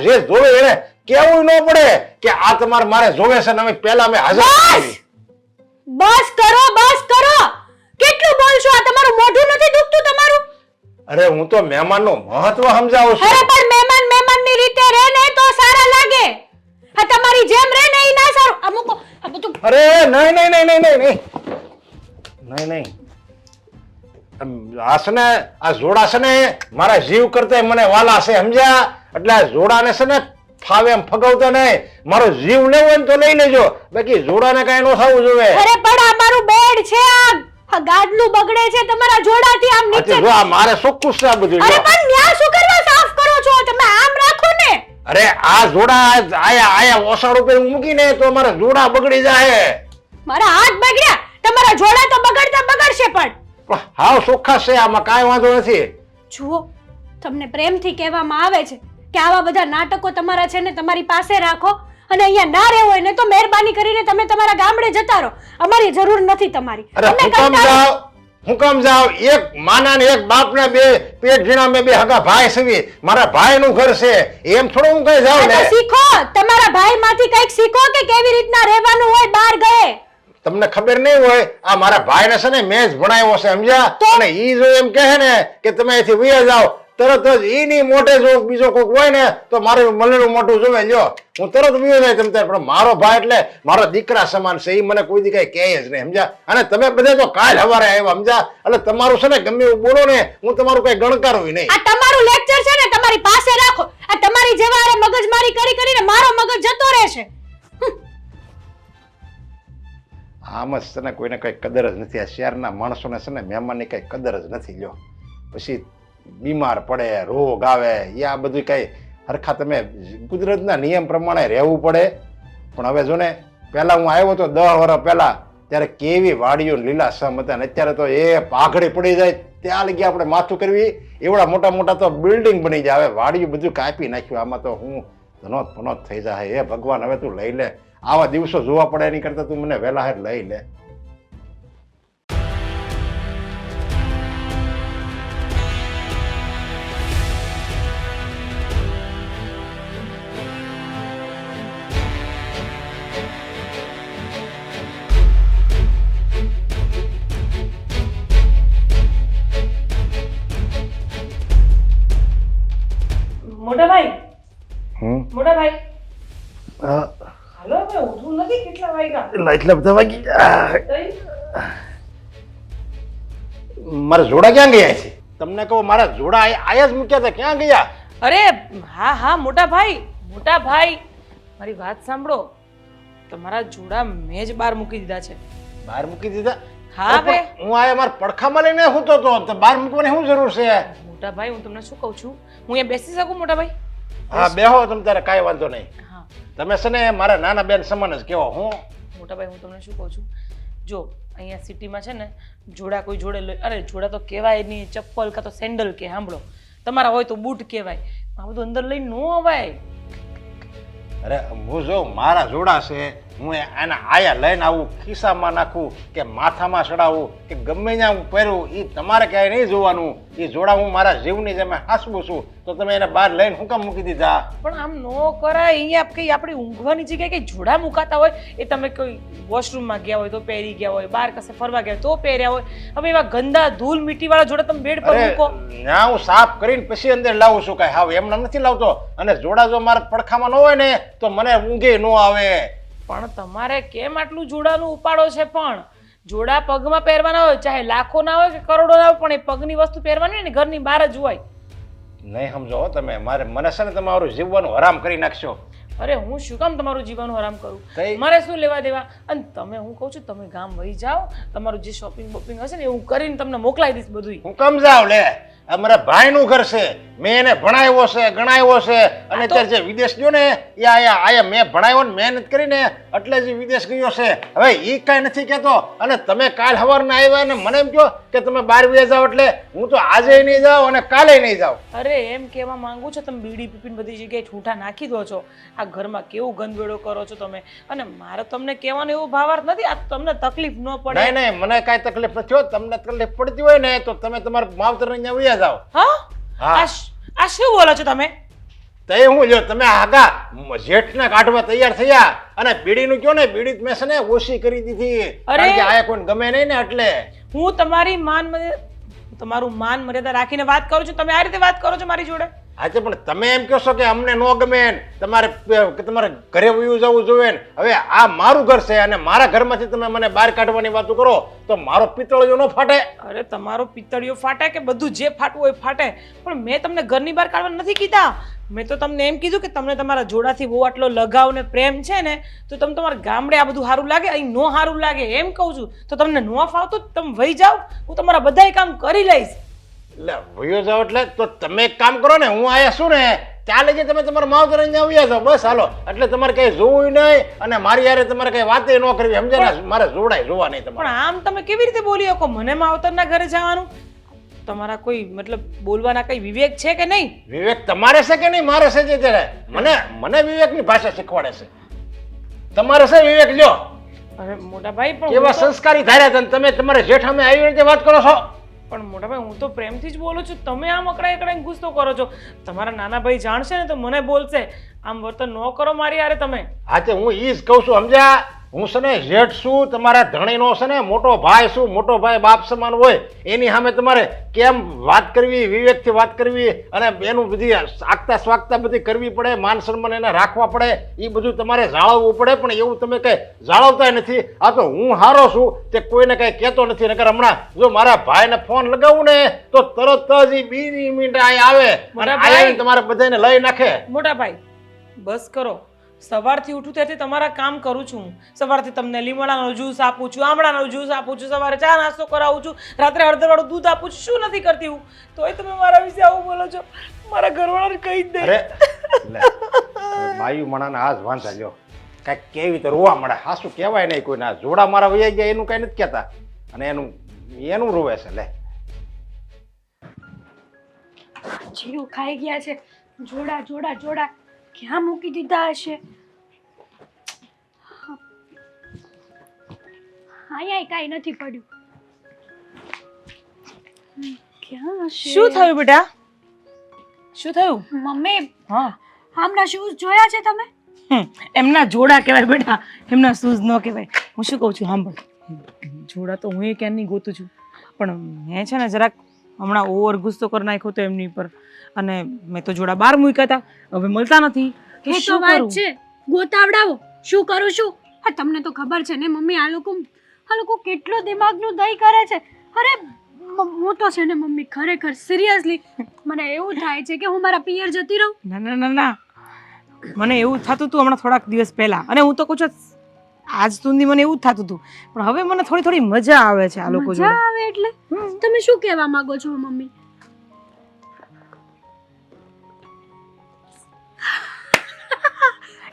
[SPEAKER 5] જે જોવે એને કેવું ન પડે કે આ તમારે મારે જોવે છે ને અમે પહેલા અમે હાજર કરી.
[SPEAKER 1] બસ કરો, બસ કરો. કેટલું બોલશો? આ તમારું મોઢું નથી દુખતું તમારું?
[SPEAKER 5] અરે હું તો મહેમાનનું મહત્વ સમજાવું છું.
[SPEAKER 1] અરે પણ મહેમાનની રીતે રહે ને તો સારા લાગે. આ તમારી જેમ રહે ને એ ના સારું. અમુક આ બધું
[SPEAKER 5] અરે નહીં નહીં નહીં નહીં નહીં નહીં નહીં આ છે ને આ જોડા છે ને મારા જીવ કરતા મને વાલા છે, સમજ્યા? એટલે આ જોડાને છે ને ફાવે એમ ફગાવતા નહીં. મારો જીવ લેવો હોય ને તો લઈ લેજો, બાકી જોડાને કઈ ન થવું જોઈએ.
[SPEAKER 1] અરે પણ અમારું બેડ છે, આ ગાદલું બગડે છે તમારા જોડાથી આમ નીચે.
[SPEAKER 5] જો આ મારે ચોખ્ખું છે આ બધું.
[SPEAKER 1] અરે પણ ન્યા શું કરવા સાફ કરો છો? તમે આમ રાખો ને.
[SPEAKER 5] અરે આ જોડા આયા ઓસાડ ઉપર મૂકીને તો મારા જોડા બગડી જાય.
[SPEAKER 1] મારા હાથ બગડ્યા, તમારા જોડા તો બગડતા બગડશે. પણ
[SPEAKER 5] હાવ ચોખ્ખા છે, આમાં કાંઈ વાંધો નથી.
[SPEAKER 1] જુઓ, તમને પ્રેમથી કહેવામાં આવે છે કે આવા બધા નાટકો તમારા છે ને તમારી પાસે રાખો, અને અહીંયા ના રહેવું હોય ને તો મહેરબાની કરીને તમે તમારા ગામડે જતા રહો. અમારી જરૂર નથી તમારી.
[SPEAKER 5] અરે
[SPEAKER 1] અમને
[SPEAKER 5] હું કામ
[SPEAKER 1] કંટાળો.
[SPEAKER 5] જાવ, હું કામ જાવ? એક માના ને એક બાપના બે પેટ જીણા મેં બે હગા ભાઈ સવી, મારા ભાઈનું ઘર છે, એમ થોડું હું કઈ જાઉં
[SPEAKER 1] આ તો
[SPEAKER 5] ને?
[SPEAKER 1] શીખો, તમારા ભાઈમાંથી કંઈક શીખો કે કેવી રીતના રહેવાનું હોય બહાર ગયે.
[SPEAKER 5] તમને ખબર નહીં હોય, આ મારા ભાઈને છે ને મેં જ ભણાવ્યો છે, સમજ્યા? અને ઈ જો એમ કહે ને કે તમે અહીંથી વયા જાઓ, તરત જ ઈની મોટે જો બીજો કોઈક હોય ને તો મારું મલેલું મોટું જોવે લ્યો, હું તરત વયો જાય તમ તારે. પણ મારો ભાઈ એટલે મારો દીકરા સમાન છે, ઈ મને કોઈ દી કઈ કહે જ નહીં, સમજ્યા? અને તમે બધા તો કાલ હવારે આવ્યા, સમજ્યા? એટલે તમારું છે ને ગમે એવું બોલો ને હું તમારું કઈ ગણકારું નહીં.
[SPEAKER 1] આ તમારું લેક્ચર છે ને તમારી પાસે રાખો. આ તમારી જેવા આરે મગજમારી કરી કરીને મારો મગજ જતો રહેશે.
[SPEAKER 5] આમ જ છે ને કોઈને કઈ કદર જ નથી. આ શહેરના માણસોને છે ને મહેમાનની કઈ કદર જ નથી લ્યો. પછી બીમાર પડે, રોગ આવે, એ આ બધું કઈ હરખા તમે કુદરતના નિયમ પ્રમાણે રહેવું પડે. પણ હવે જો ને પહેલા હું આવ્યો તો 10 વર્ષ પહેલા, ત્યારે કેવી વાડીઓ લીલાછમ હતા, ને અત્યારે તો એ પાઘડી પડી જાય ત્યાં લગી આપણે માથું કરવી, એવડા મોટા મોટા તો બિલ્ડિંગ બની જાય. હવે વાડીઓ બધું કાપી નાખ્યું, આમાં તો હું ધનોત ફનોત થઈ જાય. એ ભગવાન હવે તું લઈ લે, આવા દિવસો જોવા પડે એની કરતા તું મને વહેલા હેર લઈ લે.
[SPEAKER 3] મોટા ભાઈ,
[SPEAKER 5] હમ
[SPEAKER 3] મોટા ભાઈ,
[SPEAKER 5] હા,
[SPEAKER 3] હાલો હવે ઉઠવું નથી. કેટલા વાગ્યા?
[SPEAKER 5] એટલા બધા વાગી ગયા.
[SPEAKER 3] તઈ?
[SPEAKER 5] મારા જોડા ક્યાં ગયા છે? તમને કહું મારા જોડા આયા જ મૂક્યા હતા, ક્યાં ગયા?
[SPEAKER 3] અરે હા હા મોટા ભાઈ, મોટા ભાઈ, મારી વાત સાંભળો. તમારા જોડા મેં જ બહાર મૂકી દીધા છે.
[SPEAKER 5] બહાર મૂકી દીધા?
[SPEAKER 3] હા બે.
[SPEAKER 5] હું આયા મારા પડખામાં લઈને સૂતો તો બહાર મૂકવાની શું જરૂર છે?
[SPEAKER 3] મોટા ભાઈ, હું તમને શું કહું છું, હું અહીંયા બેસી શકું મોટા ભાઈ?
[SPEAKER 5] હા બેહો તમે તારે, કાંઈ વાંધો નહીં.
[SPEAKER 3] હા
[SPEAKER 5] તમે છે ને મારા નાના બેન સમાન જ કહેવો. હું
[SPEAKER 3] મોટા ભાઈ, હું તમને શું કહું છું, જો અહીંયા સિટીમાં છે ને જોડા કોઈ જોડે અરે જોડા તો કહેવાય નહીં, ચપ્પલ કાં તો સેન્ડલ કે, સાંભળો, તમારા હોય તો બૂટ કહેવાય, આ બધું અંદર લઈને ન અવાય.
[SPEAKER 5] અરે હું જો મારા જોડા છે હું આના આયા લઈને આવું, ખિસ્સામાં નાખું કે માથામાં ચડાવું કે ગમે ત્યાં હું પહેરું, એ તમારે ક્યાંય નહીં જોવાનું. એ જોડા હું મારા જીવની જેમ હાસવું છું, તો તમે એને બહાર લઈને શું કામ મૂકી દીધા?
[SPEAKER 3] પણ આમ નો કરાય. અહીંયા કઈ આપણી ઊંઘવાની જગ્યાએ કઈ જોડા મુકાતા હોય, એ તમે કોઈ વોશરૂમમાં ગયા હોય તો પહેરી ગયા હોય, બહાર કશે ફરવા ગયા હોય તો પહેર્યા હોય. હવે એવા ગંદા ધૂળ મીઠી વાળા જોડા તમે બેડ પર મૂકો.
[SPEAKER 5] ત્યાં હું સાફ કરીને પછી અંદર લાવું છું, કાંઈ હાવ એમને નથી લાવતો. અને જોડા જો મારા પડખામાં ન હોય ને તો મને ઊંઘે ન આવે.
[SPEAKER 3] પણ તમારે કેમ આટલું જોડાનું ઉપાડો છે? પણ જોડા પગમાં પહેરવાના હોય, ચાહે લાખો ના હોય કે કરોડો ના હોય, પણ એ પગની વસ્તુ પહેરવાની ને ઘરની બહાર જ હોય.
[SPEAKER 5] નહીં સમજો હો તમે, મને છે ને તમારું જીવવાનું હરામ કરી નાખશો.
[SPEAKER 3] અરે હું શું કામ તમારું જીવવાનું આરામ કરું?
[SPEAKER 5] કઈ?
[SPEAKER 3] મારે શું લેવા દેવા? અને તમે, હું કહું છું તમે ગામ વહી જાઓ, તમારું જે શોપિંગ બોપિંગ હશે ને એ હું કરીને તમને મોકલાવી દઈશ બધું.
[SPEAKER 5] હું કમ જાવ લે, અમારા ભાઈનું ઘર છે, મેં એને ભણાવ્યો છે, ગણાવ્યો છે, અને અત્યારે જે વિદેશ ગયો ને એ આયા મેં ભણાવ્યો ને મહેનત કરીને એટલે જ વિદેશ ગયો છે. હવે એ કાંઈ નથી કહેતો, અને તમે કાલ સવારના આવ્યા ને મને એમ કહો કે તમે બહાર વહી જાઓ, એટલે હું તો આજે નહીં જાઉં અને કાલે નહીં જાઉં.
[SPEAKER 3] અરે એમ કહેવા માંગુ છો, તમે બીડી પીપીને બધી જગ્યાએ ઠૂંઠા નાખી દો છો, આ ઘરમાં કેવું ગંદવેડો કરો છો તમે. અને મારે તમને કહેવાનો એવો ભાવાર્થ નથી, આ તમને તકલીફ ન પડે.
[SPEAKER 5] નહીં મને કાંઈ તકલીફ નથી. તમને તકલીફ પડતી હોય ને તો તમે તમારા માવતર અહીંયા વહી જાઓ.
[SPEAKER 3] હા?
[SPEAKER 5] હા.
[SPEAKER 3] આ શું બોલો છો તમે?
[SPEAKER 5] તે હું લ્યો, તમે આગા જેઠને કાઢવા તૈયાર થયા અને બીડીનું કયો ને, બીડી મેં છે ને ઓછી કરી દીધી, કારણ કે આયા કોઈને ગમે નહીં ને એટલે.
[SPEAKER 3] હું તમારું માન મર્યાદા રાખીને વાત કરું છું, તમે આ રીતે વાત કરો છો મારી જોડે?
[SPEAKER 5] હા તો પણ તમે એમ કહો છો કે અમને ન ગમે ને તમારે ઘરે વયું જવું જોઈએ ને. હવે આ મારું ઘર છે અને મારા ઘરમાંથી તમે મને બહાર કાઢવાની વાતો કરો તો મારો પિત્તળિયો ન ફાટે?
[SPEAKER 3] અરે તમારો પિત્તળિયો ફાટે કે બધું જે ફાટવું હોય ફાટે, પણ મેં તમને ઘરની બહાર કાઢવા નથી કીધા. મેં તો તમને એમ કીધું કે તમને તમારા જોડાથી બહુ આટલો લગાવ ને પ્રેમ છે ને, તો તમે તમારા ગામડે આ બધું સારું લાગે, અહીં નો સારું લાગે એમ કહું છું. તો તમને ન ફાવતું તમે વહી જાઓ, હું તમારા બધા કામ કરી લઈશ.
[SPEAKER 5] એટલે વયો જાઓ એટલે તો તમે એક કામ કરો ને, હું આયા છું ને ત્યાં લગી તમે તમારા માવતર અહીંયા આવ્યા જાઓ, બસ હાલો. એટલે તમારે કઈ જોવું નહીં અને મારી યારે તમારે કઈ વાતે ન કરવી, સમજે ને? મારે જોડાય જોવા નહીં તમારે.
[SPEAKER 3] પણ આમ તમે કેવી રીતે બોલી શકો? મને માવતરના ઘરે જવાનું? તમારા કોઈ મતલબ બોલવાના કઈ વિવેક છે કે નહીં?
[SPEAKER 5] વિવેક તમારે છે કે નહીં? મારે છે જે ત્યારે મને વિવેકની ભાષા શીખવાડે છે. તમારે છે વિવેક લ્યો.
[SPEAKER 3] અરે મોટા ભાઈ, પણ
[SPEAKER 5] કેવા સંસ્કારી ધાર્યા હતા તમે તમારે જેઠ અમે આવી રીતે વાત કરો છો.
[SPEAKER 3] પણ મોટા ભાઈ, હું તો પ્રેમથી જ બોલું છું, તમે આમ અકડાઈ અકડાઈને ગુસ્સો કરો છો. તમારા નાના ભાઈ જાણશે ને તો મને બોલશે. આમ વર્તન ન કરો મારી યારે તમે.
[SPEAKER 5] હા તે હું ઈ જ કહું છું, સમજ્યા? હું છે ને જેઠ છું, તમારા ધણીનો છે ને મોટો ભાઈ છું. મોટો ભાઈ બાપ સમાન હોય, એની સામે તમારે કેમ વાત કરવી, વિવેકથી વાત કરવી, અને એનું બધી આગતા સ્વાગતા બધી કરવી પડે, માન સન્માન એને રાખવા પડે, એ બધું તમારે જાળવવું પડે. પણ એવું તમે કઈ જાળવતા નથી. આ તો હું હારો છું તે કોઈને કઈ કહેતો નથી. નકર હમણાં જો મારા ભાઈને ફોન લગાવું ને તો તરત જ 2 મિનિટ અહીંયા આવે અને આવીને તમારે બધાને લઈ નાખે.
[SPEAKER 3] મોટા ભાઈ બસ કરો. સવારથી ઉઠું ત્યારથી તમારા કામ કરું છું. સવારથી તમને લીમડાનો જ્યુસ આપું છું, આમળાનો જ્યુસ આપું છું, સવારે ચા નાસ્તો કરાવું છું, રાત્રે હળદરવાળું દૂધ આપું છું. શું નથી કરતી હું? તોય તમે મારા વિશે આવું બોલો છો. મારા ઘરવાળાને કહી જ દે.
[SPEAKER 5] બાયુ મણાના હાથ વાંધા લ્યો, કાંઈક કેવી રીતે રોવા મળે. હા શું કહેવાય નહીં કોઈના. જોડા મારા વૈયા ગયા એનું કઈ નથી કહેતા, અને એનું રોવે છે. લે
[SPEAKER 1] જીવ ખાઈ ગયા છે. જોડા જોડા જોડા ક્યાં મૂકી દીધા હશે? અહીંયા કાંઈ નથી પડ્યું. ક્યાં હશે?
[SPEAKER 3] શું થયું બેટા? શું થયું?
[SPEAKER 1] મમ્મી,
[SPEAKER 3] હા,
[SPEAKER 1] આમના શૂઝ જોયા છે તમે?
[SPEAKER 3] એમના જોડા કહેવાય બેટા, એમના શૂઝ ન કહેવાય. હું શું કહું છું સાંભળ, જોડા તો હું ક્યાંની ગોતું છું, પણ મેં છે ને જરાક હમણાં ઓવર ગુસ્સો કરી નાખ્યો તો એમની પર, અને મેં તો જોડા બહાર મૂક્યા હતા, હવે મળતા નથી.
[SPEAKER 1] એ તો વાત છે, ગોતાવડાવો. શું કરું છું? હા, તમને તો ખબર છે ને મમ્મી, આ લોકો કેટલો દિમાગનું દહીં કરે છે. અરે હું તો છે ને મમ્મી, ખરેખર સિરિયસલી મને એવું થાય છે કે હું મારા પિયર જતી રહું.
[SPEAKER 3] ના ના ના ના, મને એવું થતું હતું હમણાં થોડાક દિવસ પહેલા, અને હું તો કહું છું આજ સુધી મને એવું જ થતું હતું, પણ હવે મને થોડી થોડી મજા આવે છે આ લોકો જોડે.
[SPEAKER 1] મજા આવે એટલે તમે શું કહેવા માંગો છો મમ્મી?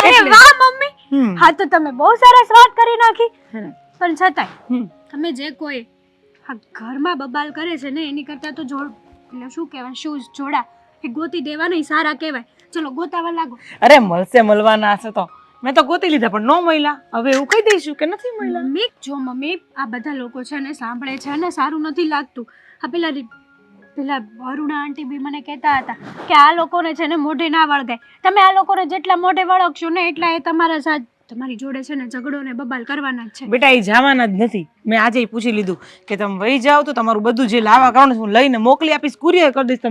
[SPEAKER 1] અરે વાહ મમ્મી, હા તો તમે બહુ સરસ વાત કરી નાખી. પણ છતાંય તમે જે કોઈ આ ઘરમાં બબાલ કરે છે ને એની કરતા તો એટલે શું કહેવાય, શૂઝ જોડા એ ગોતી દેવા નહીં સારા કહેવાય. ચલો ગોતાવા લાગો.
[SPEAKER 3] અરે મળશે, મળવાના હશે તો મેં તો ગોતી લીધા પણ ન મળ્યા. હવે એવું કહી દઈશું કે નથી મળ્યા.
[SPEAKER 1] મમ્મી જો મમ્મી આ બધા લોકો છે ને સાંભળે છે ને સારું નથી લાગતું. આ પેલા અરુણા આંટી બી મને કહેતા હતા કે આ લોકોને છે ને મોઢે ના વળગાય. તમે આ લોકોને જેટલા મોઢે વળગશો ને એટલા એ તમારી જોડે છે ને ઝઘડો ને બબાલ કરવાના જ છે.
[SPEAKER 3] બેટા એ જવાના જ નથી. મેં આજે પૂછી લીધું કે તમે વહી જાઓ તો તમારું બધું જે લાવા કરવાનું હું લઈને મોકલી આપીશ, કુરિયર કરી દઈશ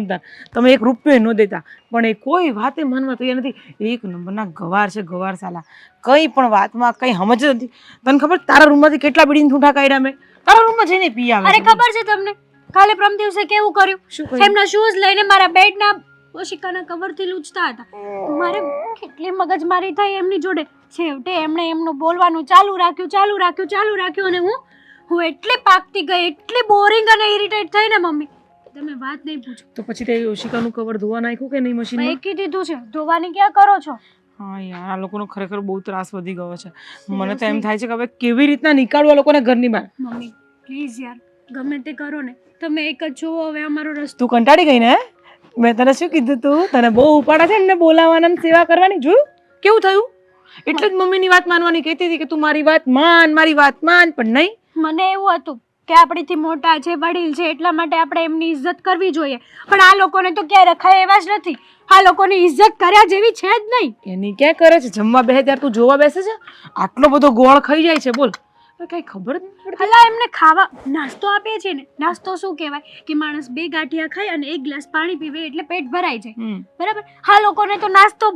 [SPEAKER 3] તમે 1 રૂપિયો ન દેતા. પણ એ કોઈ વાતે માનવા તૈયાર નથી. 1 નંબરના ગવાર છે, ગવાર સાલા. કઈ પણ વાતમાં કઈ સમજ જ નથી. તને ખબર તારા રૂમમાંથી કેટલા બીડીના ઠૂંઠા કાઢ્યા મેં? તારા રૂમમાં જઈને પી આવે.
[SPEAKER 1] અરે ખબર છે તમને કાલે પ્રમ દિવસે કેવું કર્યું?
[SPEAKER 3] શું કર્યું?
[SPEAKER 1] એમના શૂઝ લઈને મારા બેડના ઓશિકાના કવરથી લૂછતા હતા. મારે કેટલી મગજમારી થઈ એમની જોડે. છેવટે એમણે એમનું બોલવાનું ચાલુ રાખ્યું અને હું એટલી પાકતી ગઈ, એટલી બોરિંગ અને ઇરિટેટ થઈ ને મમ્મી તમે વાત નહીં પૂછો.
[SPEAKER 3] તો પછી તે ઓશિકાનું કવર ધોવા નાખ્યું કે નહીં મશીનમાં?
[SPEAKER 1] મેકી દીધું છે. ધોવાની ક્યાં કરો છો?
[SPEAKER 3] હા યાર, આ લોકોનો ખરેખર બહુ ત્રાસ વધી ગયો છે. મને તો એમ થાય છે કે હવે કેવી રીતના નીકાળવા લોકોને ઘરની બહાર.
[SPEAKER 1] મમ્મી પ્લીઝ યાર ગમે તે કરો ને તમે એક જ જોવો હવે અમારો રસ્તો.
[SPEAKER 3] તું કંટાળી ગઈ ને? મેં તને શું કીધું તું? તને બહુ ઉપાડા છે એમને બોલાવવાના ને સેવા કરવાની. જોયું કેવું થયું? એટલે જ મમ્મીની વાત માનવાની કહેતી હતી કે તું મારી વાત માન પણ નહીં.
[SPEAKER 1] મને એવું હતું કે આપણીથી મોટા છે, વડીલ છે, એટલા માટે આપણે એમની ઇજ્જત કરવી જોઈએ. પણ આ લોકોને તો ક્યાંય રખાય એવા જ નથી. આ લોકોની ઇજ્જત કર્યા જેવી છે જ નહીં.
[SPEAKER 3] એની ક્યાં કરે છે? જમવા બેસે ત્યારે તું જોવા બેસે છે? આટલો બધો ગોળ ખાઈ જાય છે બોલ. કઈ ખબર જ નહીં પડતી.
[SPEAKER 1] અલા એમને ખાવા નાસ્તો આપે છે ને, નાસ્તો શું કહેવાય કે માણસ 2 ગાંઠિયા ખાય અને 1 ગ્લાસ પાણી પીવે એટલે પેટ ભરાઈ જાય. બરાબર? આ લોકોને તો નાસ્તો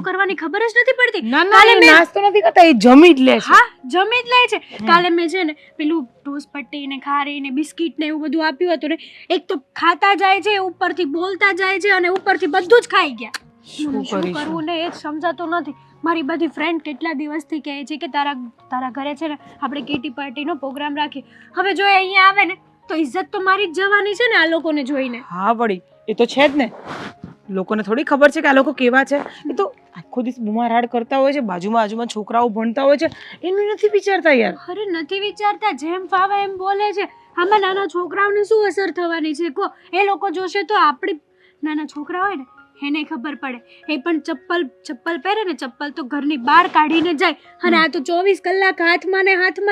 [SPEAKER 1] કરવાની ખબર જ નથી પડતી.
[SPEAKER 3] ના એ નાસ્તો નથી કરતા, એ જમી જ લે છે.
[SPEAKER 1] હા જમી જ લે છે. કાલે મેં છે ને પેલું ટોસ પટ્ટી ને ખારી ને બિસ્કિટ ને એવું બધું આપ્યું હતું ને, એક તો ખાતા જાય છે, ઉપરથી બોલતા જાય છે અને ઉપરથી બધું જ ખાઈ ગયા. મને શું કરવું ને એ જ સમજાતું નથી. મારી બધી ફ્રેન્ડ કેટલા દિવસથી કહે છે કે તારા ઘરે છે ને આપણે કેટી પાર્ટીનો પ્રોગ્રામ રાખીએ. હવે જો એ અહીંયા આવે ને તો ઇજ્જત તો મારી જ જવાની છે ને આ લોકોને જોઈને.
[SPEAKER 3] હા વળી એ તો છે જ ને. લોકોને થોડી ખબર છે કે આ લોકો કેવા છે. એ તો આખો દિવસ બુમારાડ કરતા હોય છે, બાજુમાં છોકરાઓ ભણતા હોય છે, એનું નથી વિચારતા યાર.
[SPEAKER 1] અરે નથી વિચારતા, જેમ ફાવે એમ બોલે છે. આમાં નાના છોકરાઓને શું અસર થવાની છે કહો? એ લોકો જોશે તો આપણી નાના છોકરા હોય ને એને ખબર પડે. એ પણ ચપ્પલ પહેરે ને, ચપ્પલ તો ઘરની બહાર કાઢીને જાય અને આ તો 24 કલાક હાથમાં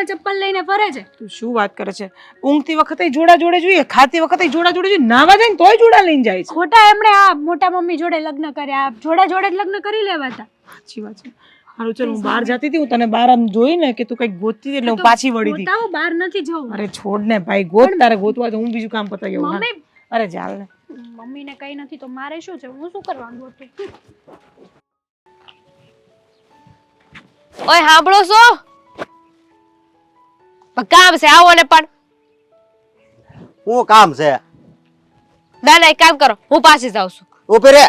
[SPEAKER 1] ચપ્પલ લઈને ફરે છે.
[SPEAKER 3] તું શું વાત કરે છે? ઊંઘતી વખતે જોડા જોડે જોઈએ, ખાતી વખતે જોડા જોડે જોઈએ, નાવા જાય ને તોય જોડા લઈને જાય છે.
[SPEAKER 1] ખોટા એમણે આ મોટા મમ્મી જોડે લગ્ન કર્યા, જોડે જ લગ્ન કરી લેવા હતા.
[SPEAKER 3] સાચી વાત છે. હારું ચાલ, હું બહાર જતી હતી, હું તને બહાર આમ જોઈ ને કે તું કઈક ગોતતી હતી એટલે હું પાછી વળી હતી.
[SPEAKER 1] ગોતાઓ બહાર નથી જવું.
[SPEAKER 3] અરે છોડ ને ભાઈ, ગોત તારે ગોતવા તો હું બીજું કામ પતાવી આવું.
[SPEAKER 1] મમ્મી
[SPEAKER 3] અરે ચાલ ને.
[SPEAKER 1] મમ્મીને કઈ નથી તો મારે શું છે? હું શું કરવાનું હતું?
[SPEAKER 6] ઓય સાંભળો છો? કામ છે, આવો ને. પણ
[SPEAKER 4] શું કામ છે?
[SPEAKER 6] ના એક કામ કરો, હું પાછી જાઉં છું.
[SPEAKER 4] ઉભી રે.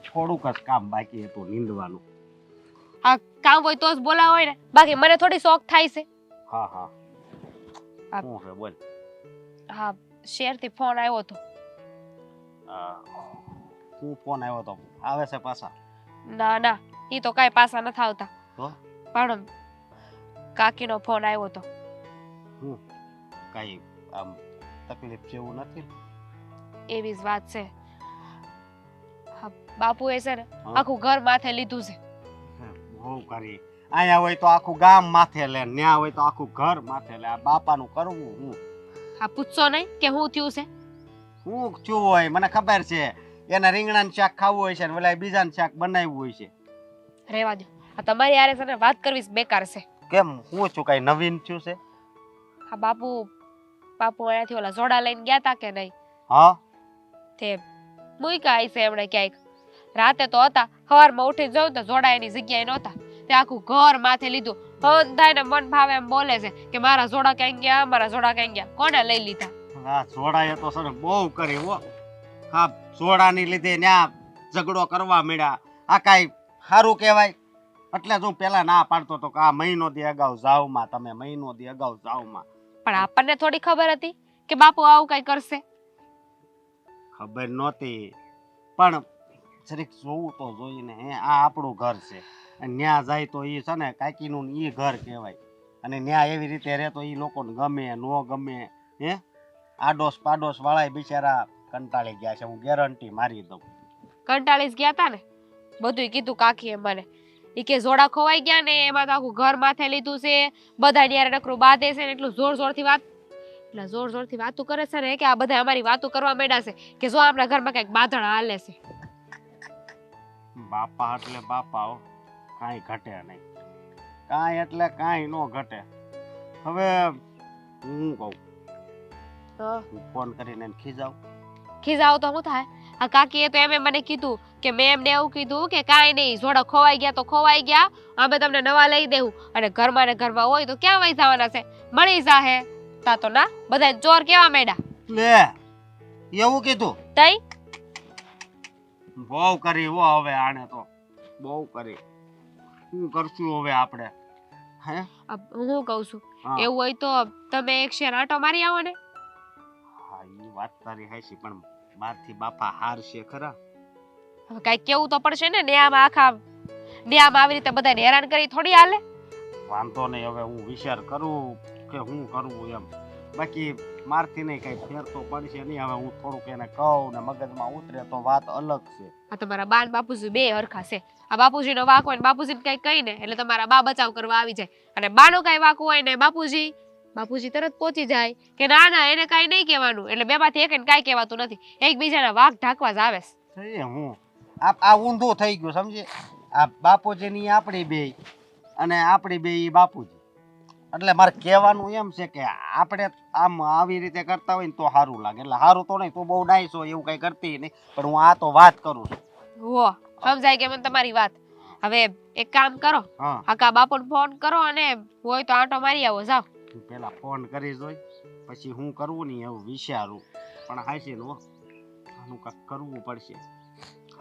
[SPEAKER 4] થોડુંક જ કામ બાકી હતું નીંદવાનું.
[SPEAKER 6] આ કામ હોય તો જ બોલાવો હોય ને, બાકી મને થોડી શોખ થાય છે.
[SPEAKER 4] હા શું છે બોલ.
[SPEAKER 6] હા શેરથી ફોન આવ્યો હતો.
[SPEAKER 4] હું ફોન આવ્યો તો આવે છે પાછા?
[SPEAKER 6] ના ઈ તો કાઈ પાછા નથી આવતા.
[SPEAKER 4] તો
[SPEAKER 6] પણ કાકીનો ફોન આવ્યો હતો.
[SPEAKER 4] કઈ આમ તકલીફ જેવું નથી?
[SPEAKER 6] એવી જ વાત છે. હા બાપુએ છે ને આખું ઘર માથે લીધું છે.
[SPEAKER 4] બહુ કરી. અહીંયા હોય તો આખું ગામ માથે લે, ન્યા હોય તો આખું ઘર માથે લે. આ બાપાનું કરવું હું.
[SPEAKER 6] હા પૂછશો નહીં કે શું થયું છે?
[SPEAKER 4] શું થયું હોય મને ખબર છે. એને રીંગણાનું શાક ખાવું હોય છે ને ઓલા બીજાનું શાક બનાવ્યું હોય છે.
[SPEAKER 6] રહેવા દો. આ તમારી હારે છે ને વાત કરવી બેકાર છે.
[SPEAKER 4] કેમ? હું છું કઈ નવીન થયું છે?
[SPEAKER 6] હા બાપુ અહીંયાથી ઓલા જોડા લઈને ગયા તા કે નહીં?
[SPEAKER 4] હા
[SPEAKER 6] તે મૂક્યા હશે એમણે ક્યાંક. રાતે તો હતા, સવારમાં ઉઠીને જોયું તો જોડા એની જગ્યાએ નહોતા. તે આખું ઘર માથે લીધું. થાય ને મન ભાવે એમ બોલે છે કે મારા જોડા ક્યાં ગયા, મારા જોડા ક્યાં ગયા. કોને લઈ લીધા?
[SPEAKER 4] હા જોડાએ તો સર બહુ કરી હો. હા જોડાની લીધે ન્યા ઝઘડો કરવા મળ્યા. આ કાંઈ સારું કહેવાય? એટલે જ હું પેલા ના પાડતો હતો કે આ મહિનો દી અગાઉ જાવમાં, તમે મહિનો દી અગાઉ જાવમાં.
[SPEAKER 6] પણ આપણને થોડી ખબર હતી કે બાપુ આવું કઈ કરશે?
[SPEAKER 4] ખબર નહોતી પણ જરીક જોવું તો જોઈને. આ આપણું ઘર છે અને ન્યા જાય તો એ છે ને કાકીનું એ ઘર કહેવાય. અને ન્યા એવી રીતે રહે તો એ લોકોને ગમે ન ગમે. આડોશ પાડોશ વાળા બિચારા કંટાળી ગયા છે, હું ગેરંટી મારી દઉં.
[SPEAKER 6] કંટાળીસ ગયા તા ને બધુંય કીધું કાકીએ મને. ઈ કે જોડા ખોવાઈ ગયા ને એમાં તો આખું ઘર માથે લીધું છે, બધા ન્યારે નકરું બાંધે છે ને એટલું જોર જોરથી વાતું કરે છે ને કે આ બધા અમારી વાતું કરવા માંડ્યા છે કે જો આપણા ઘરમાં કઈક બાંધણ હાલે છે.
[SPEAKER 4] બાપા એટલે બાપા હો, કાંઈ ઘટે નહીં. કાંઈ એટલે કાંઈ નો ઘટે. હવે હું કહું, હું ફોન કરીને એને
[SPEAKER 6] ખીજાવ તો શું થાય? આ કાકીએ તો એમ મને કીધું કે મેં એમને એવું કીધું કે કાંઈ નહીં, જોડા ખોવાઈ ગયા તો ખોવાઈ ગયા, અમે તમને નવા લઈ દેવું, અને ઘરમાં ને ઘરમાં હોય તો ક્યાં વહી જવાના છે, મળી જાહે. તા તો ના, બધા ચોર કેવા માંડ્યા.
[SPEAKER 4] લે એવું કીધું?
[SPEAKER 6] તઈ
[SPEAKER 4] બહુ કરી હો, હવે આને તો બહુ કરી. શું કરશું હવે આપણે? હે
[SPEAKER 6] હું કહું છું,
[SPEAKER 4] હા.
[SPEAKER 6] એવું હોય તો તમે એક શેર આંટો મારી આવો ને.
[SPEAKER 4] હા, ઈ વાત તારી હાચી, પણ મારથી બાપા હારશે ખરા?
[SPEAKER 6] હવે કાંઈક કેવું તો પડશે ને, ન્યામાં આવી રીતે બધાને હેરાન કરી થોડી હાલે.
[SPEAKER 4] વાંધો નહીં, હવે હું વિચાર કરું કે હું કરવું એમ. બાકી મારથી નહીં કઈ ફેર તો પડશે નહીં. હવે હું થોડુંક એને કહું ને મગજમાં ઉતરે તો વાત અલગ છે.
[SPEAKER 6] આ તમારા બા ને બાપુજી બે હરખા છે. આ બાપુજીનો વાક હોય ને બાપુજીને કઈ કહીને એટલે તમારા બા બચાવ કરવા આવી જાય, અને બાનો કઈ વાક હોય ને બાપુજી તરત પહોંચી જાય કે ના ના એને કઈ નહીં કહેવાનું, એટલે બેમાંથી એકને કાંઈ કહેવાતું નથી, એકબીજાના વાક ઢાંકવા જ આવે છે.
[SPEAKER 4] એ હું આ ઊંધું થઈ ગયું સમજે. આ બાપુજીની આપણી બે અને આપણી બે ઈ બાપુજી. એટલે મારે કહેવાનું એમ છે કે આપણે આમ આવી રીતે કરતા હોય ને તો સારું લાગે. એટલે સારું તો નહીં, તું બહુ ડાઈસ હોય એવું કઈ કરતી નહીં, પણ હું આ તો વાત કરું છું.
[SPEAKER 6] હો સમજાય કે મને તમારી વાત. હવે એક કામ કરો,
[SPEAKER 4] હા,
[SPEAKER 6] આકા બાપુને ફોન કરો અને હોય તો આંટો મારી આવો, જાઓ.
[SPEAKER 4] હું પેલા ફોન કરી જોઈ, પછી હું કરવું નહીં એવું વિચારું. પણ હાચી નો આનું કાંઈક કરવું પડશે.